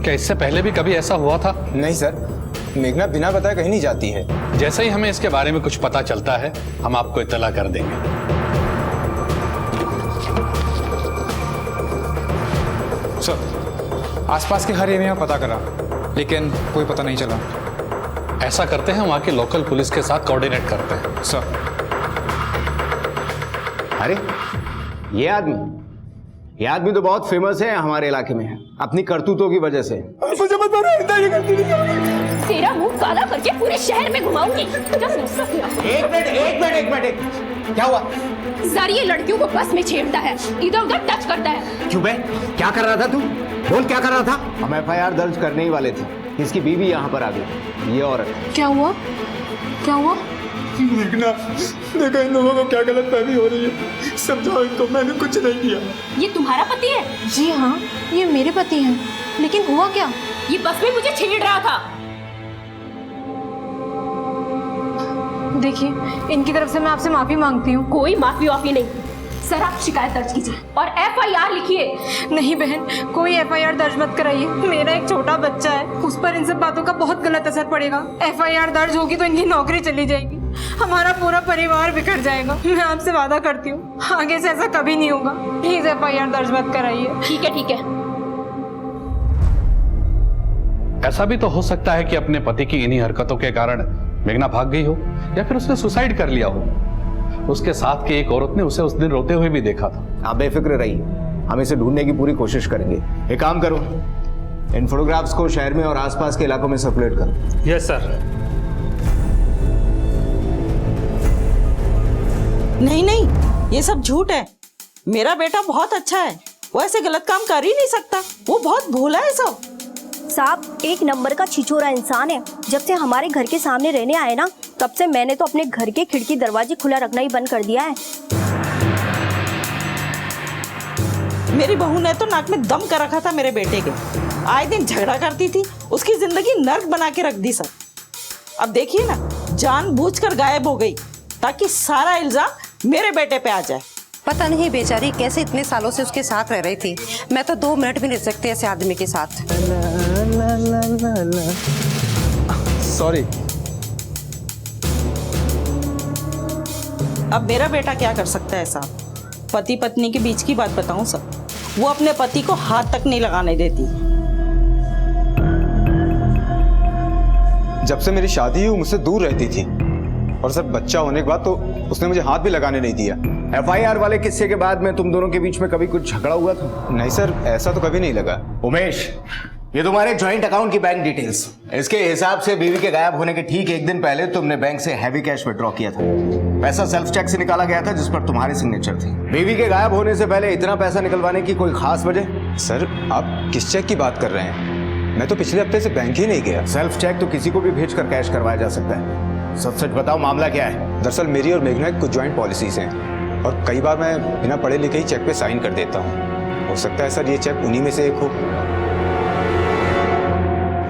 क्या इससे पहले भी कभी ऐसा हुआ था? नहीं सर, मेघना बिना बताए कहीं नहीं जाती है। जैसे ही हमें इसके बारे में कुछ पता चलता है हम आपको इत्तला कर देंगे। सर, आसपास के हर एरिया में पता करा लेकिन कोई पता नहीं चला। ऐसा करते हैं, वहां के लोकल पुलिस के साथ कोऑर्डिनेट करते हैं। सर। अरे ये आदमी तो बहुत फेमस है हमारे इलाके में, अपनी करतूतों की वजह से। मुझे मत मारो, ये गलती नहीं करूंगी। तेरा मुंह काला करके पूरे शहर में घुमाऊंगी। एक मिनट, क्या हुआ? जर ये लड़कियों को बस में छेड़ता है, इधर उधर टच करता है। क्यों बे? क्या कर रहा था तू? बोल, क्या कर रहा था? हम FIR दर्ज करने ही वाले थे, इसकी बीवी यहाँ पर आ गई। ये औरत। क्या हुआ? क्या हुआ? मेघना, देखो इन लोगों को क्या गलतफहमी हो रही है। समझाओ इनको, मैंने कुछ नहीं किया। ये तुम्हारा पति है? जी हाँ, ये मेरे पति हैं। लेकिन हुआ क्या? ये बस में मुझे छेड़ रहा था। देखिए, इनकी तरफ से मैं आपसे माफी मांगती हूँ। कोई माफी वाफी नहीं, सर आप शिकायत दर्ज कीजिए और FIR लिखिए। नहीं बहन, कोई FIR दर्ज मत कराइए। मेरा एक छोटा बच्चा है, उस पर इन सब बातों का बहुत गलत असर पड़ेगा। FIR दर्ज होगी तो इनकी नौकरी चली जाएगी, हमारा पूरा परिवार बिखर जाएगा। मैं आपसे वादा करती हूँ आगे से ऐसा कभी नहीं होगा। प्लीज FIR दर्ज मत कराइए। ठीक है, ठीक है। ऐसा भी तो हो सकता है कि अपने पति की इन्हीं हरकतों के कारण मेघना भाग गई हो या फिर उसने सुसाइड कर लिया हो। उसके साथ की एक औरत ने उसे उस दिन रोते हुए भी देखा था। आप बेफिक्र रहिए, हम इसे ढूंढने की पूरी कोशिश करेंगे। एक काम करो, इन फोटोग्राफ्स को शहर में और आसपास के इलाकों में सर्कुलेट करो। Yes sir. नहीं नहीं, ये सब झूठ है। मेरा बेटा बहुत अच्छा है, वो ऐसे गलत काम कर ही नहीं सकता। वो बहुत भोला है सब। साहब, एक नंबर का छिछोरा इंसान है। जब से हमारे घर के सामने रहने आए ना, तब से मैंने तो अपने घर के खिड़की दरवाजे खुला रखना ही बंद कर दिया है। मेरी बहू ने तो नाक में दम कर रखा था मेरे बेटे के। आए दिन झगड़ा करती थी, उसकी जिंदगी नर्क बना के रख दी सर। अब देखिए ना, जानबूझकर गायब हो गई ताकि सारा इल्जाम मेरे बेटे पे आ जाए। पता नहीं बेचारी कैसे इतने सालों से उसके साथ रह रही थी। मैं तो 2 मिनट भी नहीं रह सकती ऐसे आदमी के साथ। सॉरी। अब मेरा बेटा क्या कर सकता है साहब? पति पत्नी के बीच की बात बताऊं सर, वो अपने पति को हाथ तक नहीं लगाने देती। जब से मेरी शादी हुई मुझसे दूर रहती थी और सर बच्चा होने के बाद तो उसने मुझे हाथ भी लगाने नहीं दिया। FIR वाले किस्से के बाद में तुम दोनों के बीच में कभी कुछ झगड़ा हुआ था? नहीं सर, ऐसा तो कभी नहीं लगा। उमेश, ये तुम्हारे जॉइंट अकाउंट की बैंक डिटेल्स। इसके हिसाब से बीवी के गायब होने के ठीक 1 दिन पहले तुमने बैंक से हैवी कैश विड्रॉ किया था। पैसा सेल्फ चेक से निकाला गया था जिस पर तुम्हारी सिग्नेचर थी। बीवी के गायब होने से पहले इतना पैसा निकलवाने की कोई खास वजह? सर, आप किस चेक की बात कर रहे हैं? मैं तो पिछले हफ्ते से बैंक ही नहीं गया। सेल्फ चेक तो किसी को भी भेजकर कैश करवाया जा सकता है। सच सच बताओ, मामला क्या है? दरअसल मेरी और मेघना की कुछ ज्वाइंट पॉलिसीज हैं और कई बार मैं बिना पढ़े लिखे ही चेक पे साइन कर देता हूँ। हो सकता है सर ये चेक उन्हीं में से एक हो।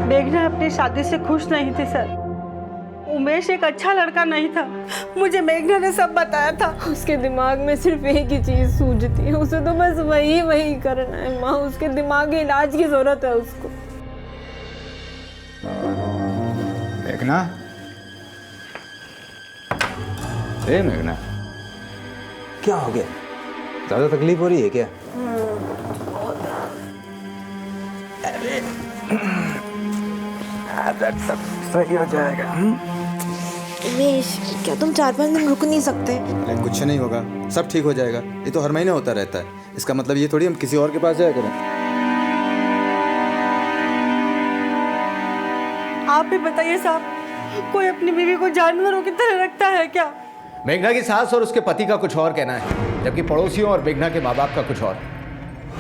मेघना अपनी शादी से खुश नहीं थी सर। उमेश एक अच्छा लड़का नहीं था, मुझे मेघना ने सब बताया था। उसके दिमाग में सिर्फ एक ही चीज सूझती है, उसे तो बस वही करना है माँ। उसके दिमागी इलाज की जरूरत है उसको। मेघना, ए मेघना, क्या हो गया? ज्यादा तकलीफ हो रही है क्या? सब सही हो जाएगा। उमेश, क्या तुम 4-5 दिन रुक नहीं सकते? अरे कुछ नहीं होगा, सब ठीक हो जाएगा। ये तो हर महीने होता रहता है, इसका मतलब ये थोड़ी हम किसी और के पास जाया करें। आप भी बताइए साहब, कोई अपनी बीवी को जानवरों की तरह रखता है क्या? मेघना की सास और उसके पति का कुछ और कहना है, जबकि पड़ोसियों और मेघना के माँ बाप का कुछ और।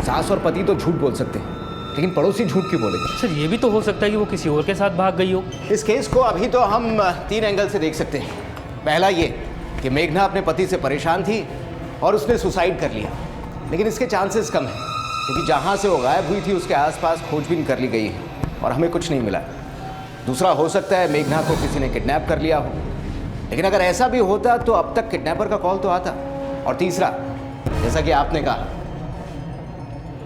सास और पति तो झूठ बोल सकते हैं, लेकिन पड़ोसी झूठ क्यों बोलेंगे? सर ये भी तो हो सकता है कि वो किसी और के साथ भाग गई हो। इस केस को अभी तो हम 3 एंगल से देख सकते हैं। पहला ये कि मेघना अपने पति से परेशान थी और उसने सुसाइड कर लिया, लेकिन इसके चांसेस कम हैं क्योंकि जहाँ से वो गायब हुई थी उसके आसपास खोजबीन कर ली गई है और हमें कुछ नहीं मिला। दूसरा हो सकता है मेघना को किसी ने किडनैप कर लिया हो, लेकिन अगर ऐसा भी होता तो अब तक किडनैपर का कॉल तो आता। और तीसरा, जैसा कि आपने कहा,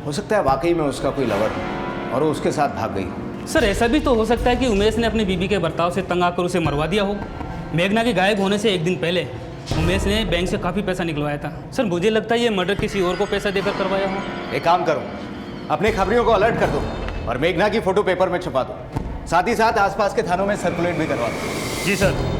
हो सकता है वाकई में उसका कोई लवर और वो उसके साथ भाग गई। सर ऐसा भी तो हो सकता है कि उमेश ने अपनी बीवी के बर्ताव से तंग आकर उसे मरवा दिया हो। मेघना के गायब होने से 1 दिन पहले उमेश ने बैंक से काफ़ी पैसा निकलवाया था। सर मुझे लगता है ये मर्डर किसी और को पैसा देकर करवाया हो। एक काम करो, अपने खबरियों को अलर्ट कर दो और मेघना की फोटो पेपर में छपा दो, साथ ही साथ आसपास के थानों में सर्कुलेट भी करवा दो। जी सर।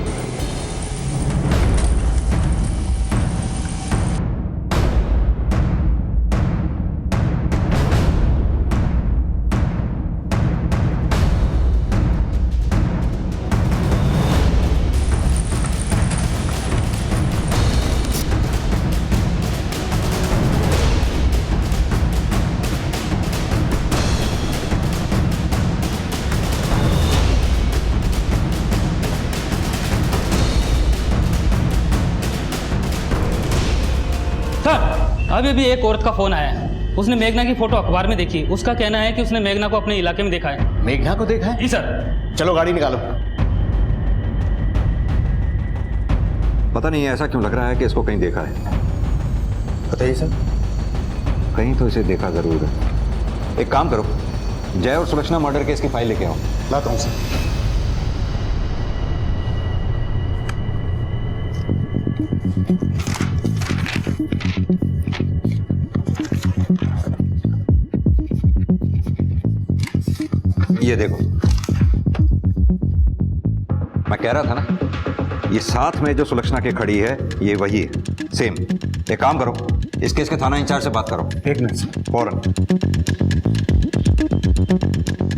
अभी भी एक औरत का फोन आया है, उसने मेघना की फोटो अखबार में देखी। उसका कहना है कि उसने मेघना को अपने इलाके में देखा है। मेघना को देखा है? जी सर। चलो गाड़ी निकालो। पता नहीं ऐसा क्यों लग रहा है कि इसको कहीं देखा है। बताइए सर। कहीं तो इसे देखा जरूर है। एक काम करो, जय और सुलक्षणा मर्डर केस की फाइल लेके आओ। लाता हूँ सर। ये देखो, मैं कह रहा था ना, ये साथ में जो सुलक्षणा के खड़ी है ये वही है, सेम। एक काम करो, इस केस के थाना इंचार्ज से बात करो। 1 मिनट फौरन।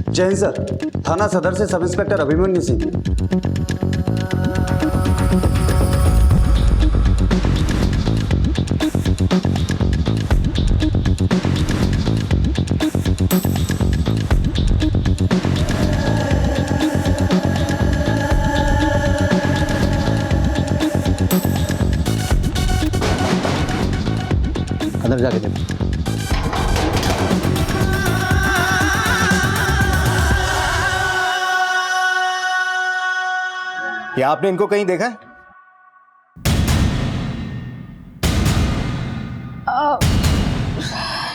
जय हिंद सर, थाना सदर से सब इंस्पेक्टर अभिमन्यु सिंह। अंदर जाके देखो। क्या आपने इनको कहीं देखा है?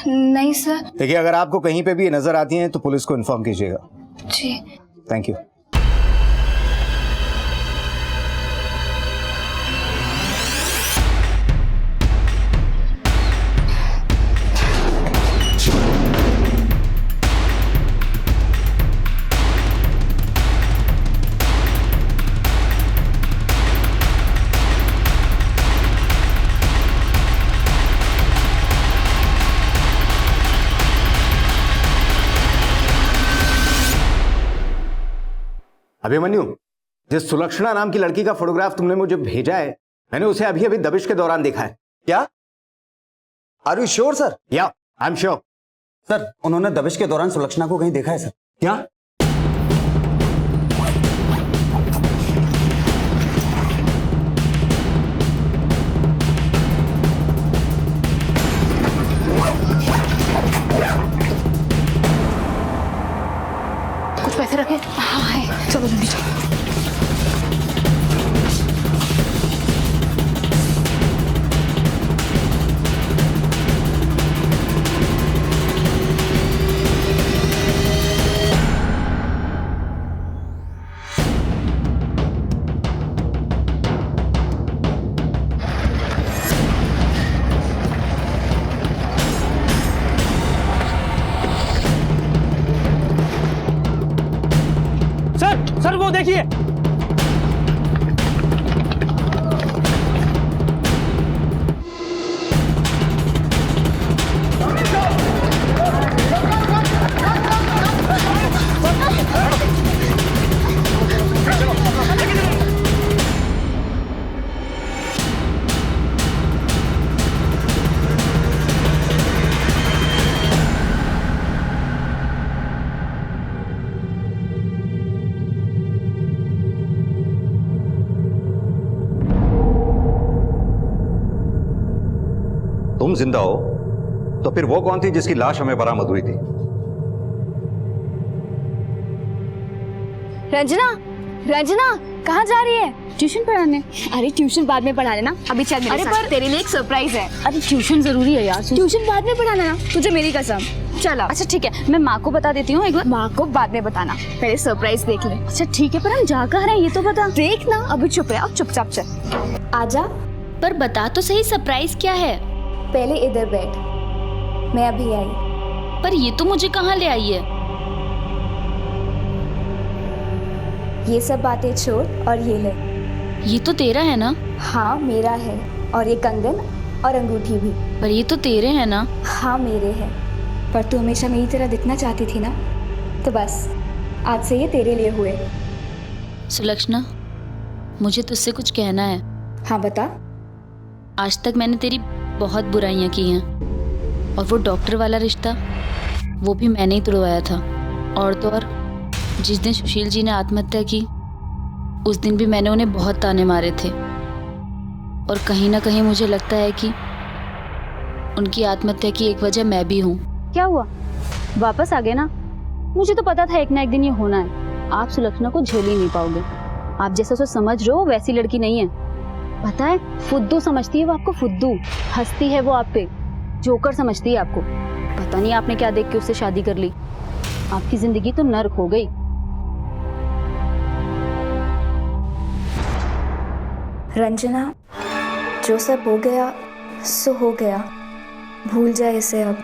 नहीं सर। देखिए, अगर आपको कहीं पे भी ये नजर आती हैं तो पुलिस को इन्फॉर्म कीजिएगा। जी। Thank you. अभिमन्यु, जिस सुलक्षणा नाम की लड़की का फोटोग्राफ तुमने मुझे भेजा है, मैंने उसे अभी अभी दबिश के दौरान देखा है। क्या? Are you sure sir? Yeah, I am sure. Sir, उन्होंने दबिश के दौरान सुलक्षणा को कहीं देखा है सर। क्या? सर वो देखिए। तुम जिंदा हो तो फिर वो कौन थी जिसकी लाश हमें बरामद हुई थी? रंजना, रंजना कहाँ जा रही है? ट्यूशन पढ़ाने। अरे ट्यूशन बाद में पढ़ा लेना, अभी चल मेरे साथ। तेरे लिए एक सरप्राइज है। अरे ट्यूशन जरूरी है यार, ट्यूशन बाद में पढ़ा लेना, तुझे मेरी कसम। चलो अच्छा ठीक है, मैं माँ को बता देती हूँ एक बार। माँ को बाद में बताना, पहले सरप्राइज देख ले। अच्छा ठीक है, पर हम जा कहाँ रहे हैं ये तो बता। देख ना, अभी चुप रहे, अब चुपचाप चल। आजा, पर बता तो सही सरप्राइज क्या है? पहले इधर बैठ, मैं अभी आई। पर ये तो मुझे कहाँ ले आई है? ये सब बातें छोड़ और ये ले। ये तो तेरा है ना? हाँ मेरा है, और ये कंगन और अंगूठी भी। पर ये तो तेरे हैं ना? हाँ मेरे हैं, पर तू हमेशा मेरी तरह दिखना चाहती थी ना, तो बस आज से ये तेरे लिए हुए। सुलक्षणा, मुझे तुझसे कुछ कहना है। हाँ बता। आज तक मैंने तेरी बहुत बुराइयां की हैं, और वो डॉक्टर वाला रिश्ता वो भी मैंने ही तुड़वाया था। और तो और जिस दिन सुशील जी ने आत्महत्या की, उस दिन भी मैंने उन्हें बहुत ताने मारे थे। और कहीं ना कहीं मुझे लगता है कि उनकी आत्महत्या की एक वजह मैं भी हूँ। क्या हुआ, वापस आ गए ना? मुझे तो पता था एक ना एक दिन ये होना है। आप सुलक्षणा को झेल ही नहीं पाओगे। आप जैसा सोच समझ रहे हो वैसी लड़की नहीं है। पता है, फुद्दू समझती है वो आपको, फुद्दू। हंसती है वो आप पे, जोकर समझती है आपको। पता नहीं आपने क्या देख के उससे शादी कर ली। आपकी जिंदगी तो नर्क हो गई। रंजना, जो सब हो गया सो हो गया, भूल जाए इसे अब,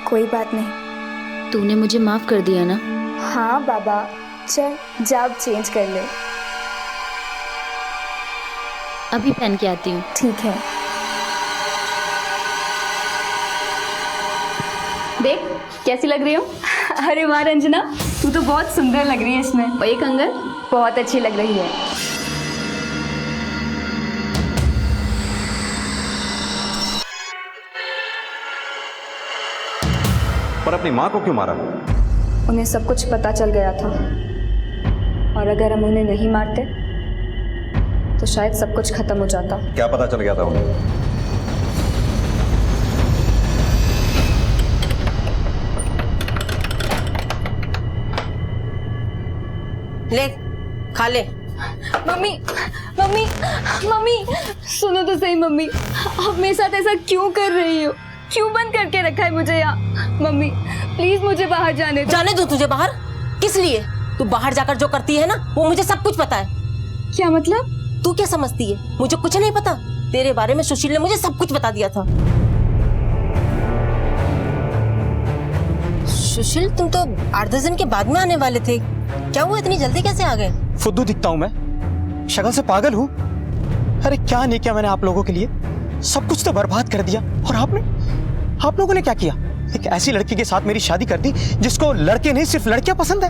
कोई बात नहीं। तूने मुझे माफ कर दिया ना? हाँ बाबा, चल जा अब चेंज कर ले। अभी पहन के आती हूँ। ठीक है। देख कैसी लग रही हो? अरे वाह रंजना, तू तो बहुत सुंदर लग रही है इसमें। और ये कंगन बहुत अच्छी लग रही है। पर अपनी माँ को क्यों मारा? उन्हें सब कुछ पता चल गया था, और अगर हम उन्हें नहीं मारते तो शायद सब कुछ खत्म हो जाता। क्या पता चल गया था उन्हें? ले खा ले। मम्मी, मम्मी, मम्मी सुनो तो सही। मम्मी, आप मेरे साथ ऐसा क्यों कर रही हो? क्यों बंद करके रखा है मुझे यहाँ? मम्मी प्लीज मुझे बाहर जाने दो। जाने दो तुझे बाहर? किस लिए? तू बाहर जाकर जो करती है ना, वो मुझे सब कुछ पता है। क्या मतलब? तू क्या समझती है मुझे कुछ नहीं पता? तेरे बारे में सुशील ने मुझे सब कुछ बता दिया था। सुशील, तुम तो 8-10 दिन के बाद में आने वाले थे, क्या हुआ इतनी जल्दी कैसे आ गए? फुद्दू दिखता हूँ मैं? शक्ल से पागल हूँ? अरे क्या नहीं किया मैंने आप लोगों के लिए? सब कुछ तो बर्बाद कर दिया। और आप लोगों ने क्या किया? एक ऐसी लड़की के साथ मेरी शादी कर दी जिसको लड़के नहीं सिर्फ लड़कियां पसंद है।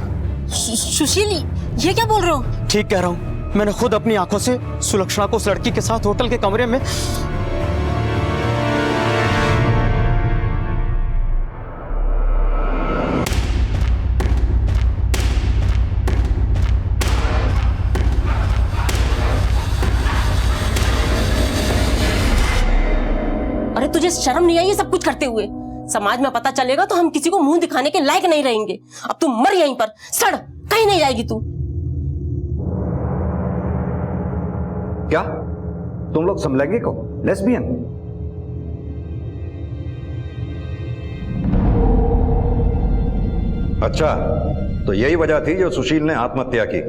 सुशील, ये क्या बोल रहे हो? ठीक कह रहा हूँ, मैंने खुद अपनी आंखों से सुलक्षणा को उस लड़की के साथ होटल के कमरे में अरे तुझे शर्म नहीं आई ये सब कुछ करते हुए? समाज में पता चलेगा तो हम किसी को मुंह दिखाने के लायक नहीं रहेंगे। अब तू मर यहीं पर, सड़, कहीं नहीं जाएगी तू। क्या तुम लोग समलैंगिक हो? लेस्बियन? अच्छा, तो यही वजह थी जो सुशील ने आत्महत्या की।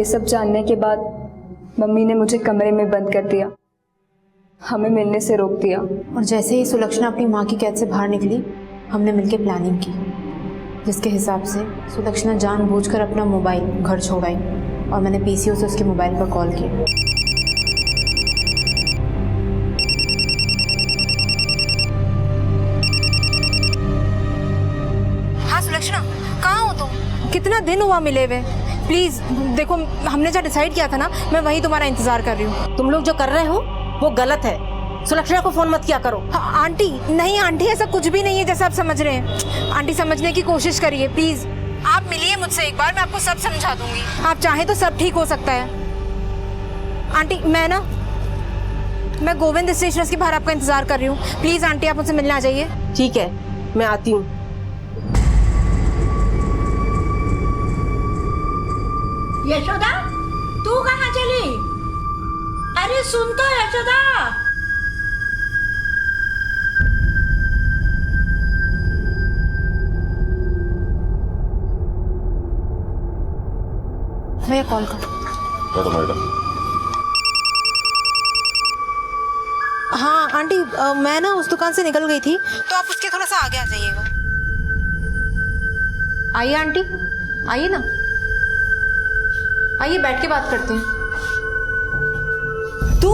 ये सब जानने के बाद मम्मी ने मुझे कमरे में बंद कर दिया, हमें मिलने से रोक दिया। और जैसे ही सुलक्षणा अपनी माँ की कैद से बाहर निकली, हमने मिलकर प्लानिंग की, जिसके हिसाब से सुलक्षणा जानबूझकर अपना मोबाइल घर छोड़ आई और मैंने पीसीओ से उसके मोबाइल पर कॉल किया। हाँ सुलक्षणा, कहाँ हो तुम? कितना दिन हुआ मिले हुए? प्लीज देखो, हमने जो डिसाइड किया था ना, मैं वही तुम्हारा इंतजार कर रही हूँ। तुम लोग जो कर रहे हो वो गलत है। सुलक्षणा को फोन मत किया करो। हाँ, आंटी नहीं आंटी, ऐसा कुछ भी नहीं है जैसा आप समझ रहे हैं। आंटी समझने की कोशिश करिए प्लीज। आप मिलिए मुझसे एक बार, मैं आपको सब समझा दूंगी। आप चाहें तो सब ठीक हो सकता है। आंटी मैं गोविंद स्टेशन के बाहर आपका इंतजार कर रही हूँ। प्लीज आंटी, आप मुझसे मिलने आ जाइए। ठीक है, मैं आती हूँ। यशोदा, तू कहाँ चली? अरे सुन तो यशोदा। भैया कॉल कर। मैडम, हाँ आंटी, मैं ना उस दुकान से निकल गई थी, तो आप उसके थोड़ा सा आगे आ जाइएगा। आइए आंटी, आइए ना, आइए बैठ के बात करते हैं। तू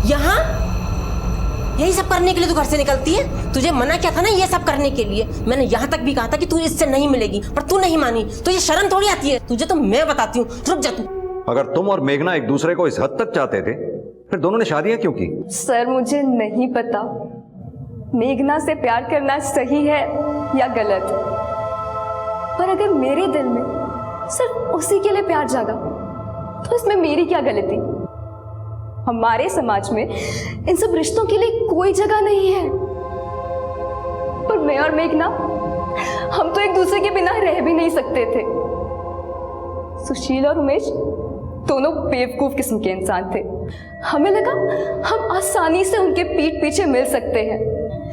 यहाँ यही सब करने के लिए तू घर से निकलती है? तुझे मना किया था ना ये सब करने के लिए। मैंने यहाँ तक भी कहा था कि तू इससे नहीं मिलेगी, पर तू नहीं मानी। तो ये शर्म थोड़ी आती है तुझे? तो मैं बताती हूँ, रुक जा तू। अगर तुम और मेघना एक दूसरे को इस हद तक चाहते थे, फिर दोनों ने शादियां क्यों की? सर मुझे नहीं पता मेघना से प्यार करना सही है या गलत, पर अगर मेरे दिल में सिर्फ उसी के लिए प्यार जागा तो इसमें मेरी क्या गलती? हमारे समाज में इन सब रिश्तों के लिए कोई जगह नहीं है। पर मैं और मेघना, हम तो एक दूसरे के बिना रह भी नहीं सकते थे। सुशील और उमेश दोनों बेवकूफ किस्म के इंसान थे। हमें लगा हम आसानी से उनके पीठ पीछे मिल सकते हैं।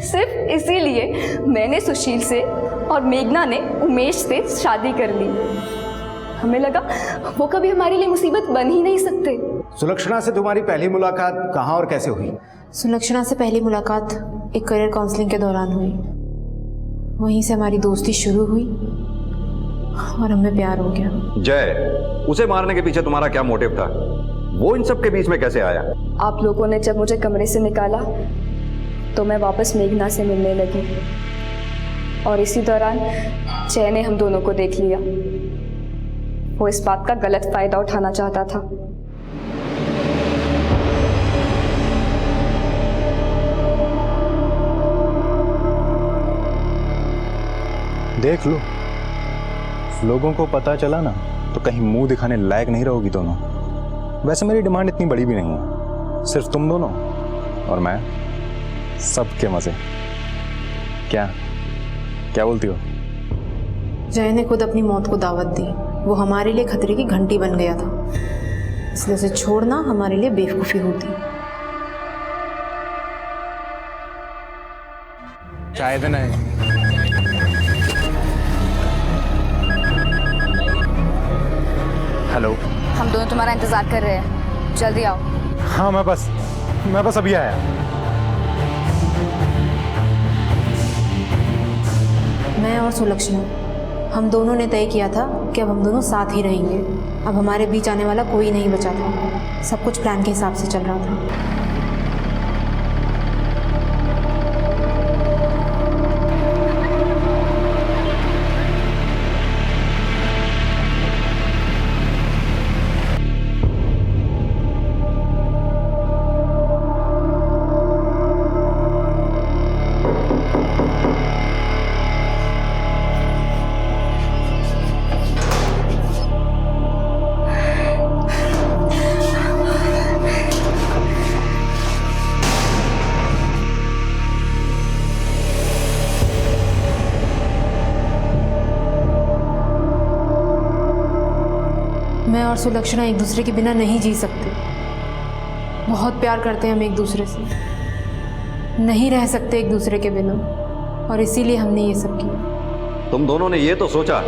सिर्फ इसीलिए मैंने सुशील से और मेघना ने उमेश से शादी कर ली। हमें लगा वो कभी हमारे लिए मुसीबत बन ही नहीं सकते। सुलक्षणा से तुम्हारी पहली मुलाकात कहाँ और कैसे हुई? सुलक्षणा से पहली मुलाकात एक करियर काउंसलिंग के दौरान हुई। वहीं से हमारी दोस्ती शुरू हुई और हमें प्यार हो गया। जय, उसे मारने के पीछे तुम्हारा क्या मोटिव था? वो इन सब के बीच में कैसे आया? आप लोगों ने जब मुझे कमरे से निकाला तो मैं वापस मेघना से मिलने लगी, और इसी दौरान जय ने हम दोनों को देख लिया। वो इस बात का गलत फायदा उठाना चाहता था। देख लो, लोगों को पता चला ना तो कहीं मुंह दिखाने लायक नहीं रहोगी दोनों। वैसे मेरी डिमांड इतनी बड़ी भी नहीं है, सिर्फ तुम दोनों और मैं, सबके मजे। क्या क्या बोलती हो? जय ने खुद अपनी मौत को दावत दी। वो हमारे लिए खतरे की घंटी बन गया था, इसलिए उसे छोड़ना हमारे लिए बेवकूफ़ी होती। चाय देना है? हेलो, हम दोनों तुम्हारा इंतजार कर रहे हैं, जल्दी आओ। हाँ मैं बस अभी आया। मैं और सुलक्षणा, हम दोनों ने तय किया था कि अब हम दोनों साथ ही रहेंगे। अब हमारे बीच आने वाला कोई नहीं बचा था। सब कुछ प्लान के हिसाब से चल रहा था। मैं और सुलक्षणा एक दूसरे के बिना नहीं जी सकते। बहुत प्यार करते हैं हम एक दूसरे से, नहीं रह सकते एक दूसरे के बिना, और इसीलिए हमने ये सब किया। तुम दोनों ने ये तो सोचा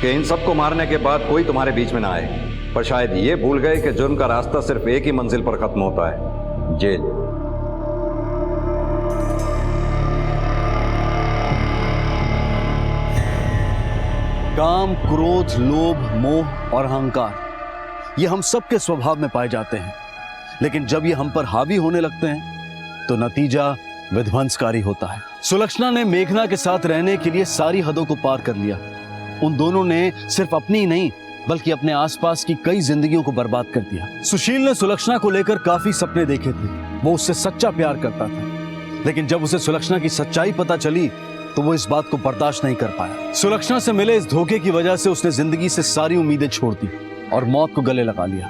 कि इन सबको मारने के बाद कोई तुम्हारे बीच में ना आए, पर शायद ये भूल गए कि जुर्म का रास्ता सिर्फ एक ही मंजिल पर खत्म होता है, जेल। काम, क्रोध, लोभ, मोह और अहंकार ये हम सबके स्वभाव में पाए जाते हैं, लेकिन जब ये हम पर हावी होने लगते हैं तो नतीजा विध्वंसकारी होता है। सुलक्षणा ने मेघना के साथ रहने के लिए सारी हदों को पार कर लिया। उन दोनों ने सिर्फ अपनी ही नहीं बल्कि अपने आसपास की कई जिंदगियों को बर्बाद कर दिया। सुशील ने सुलक्षणा को लेकर काफी सपने देखे थे, वो उससे सच्चा प्यार करता था, लेकिन जब उसे सुलक्षणा की सच्चाई पता चली तो वो इस बात को बर्दाश्त नहीं कर पाया। सुलक्षणा से मिले इस धोखे की वजह से उसने जिंदगी से सारी उम्मीदें छोड़ दी और मौत को गले लगा लिया।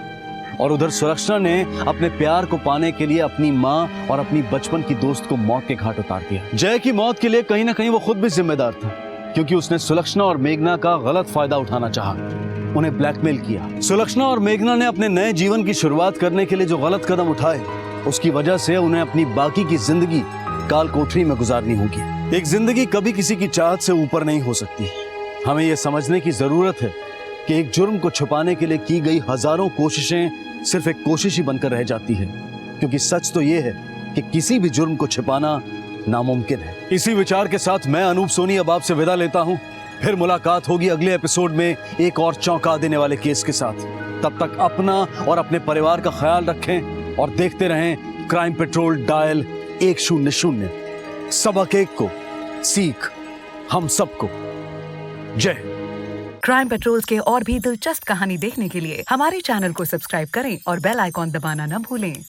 और उधर सुलक्षणा ने अपने प्यार को पाने के लिए अपनी माँ और अपनी बचपन की दोस्त को मौत के घाट उतार दिया। जय की मौत के लिए कहीं ना कहीं वो खुद भी जिम्मेदार था, क्योंकि उसने सुलक्षणा और मेघना का गलत फायदा उठाना चाहा, उन्हें ब्लैकमेल किया। सुलक्षणा और मेघना ने अपने नए जीवन की शुरुआत करने के लिए जो गलत कदम उठाए, उसकी वजह से उन्हें अपनी बाकी की जिंदगी काल कोठरी में गुजारनी होगी। एक जिंदगी कभी किसी की चाहत से ऊपर नहीं हो सकती। हमें यह समझने की जरूरत है कि एक जुर्म को छुपाने के लिए की गई हजारों कोशिशें सिर्फ एक कोशिश ही बनकर रह जाती है, क्योंकि सच तो यह है कि किसी भी जुर्म को छिपाना नामुमकिन है। इसी विचार के साथ मैं अनूप सोनी अब आपसे विदा लेता हूं। फिर मुलाकात होगी अगले एपिसोड में एक और चौंका देने वाले केस के साथ। तब तक अपना और अपने परिवार का ख्याल रखें और देखते रहें क्राइम पेट्रोल डायल 100। सबक एक को, सीख हम सबको। जय। क्राइम पेट्रोल के और भी दिलचस्प कहानी देखने के लिए हमारे चैनल को सब्सक्राइब करें और बेल आइकॉन दबाना न भूलें।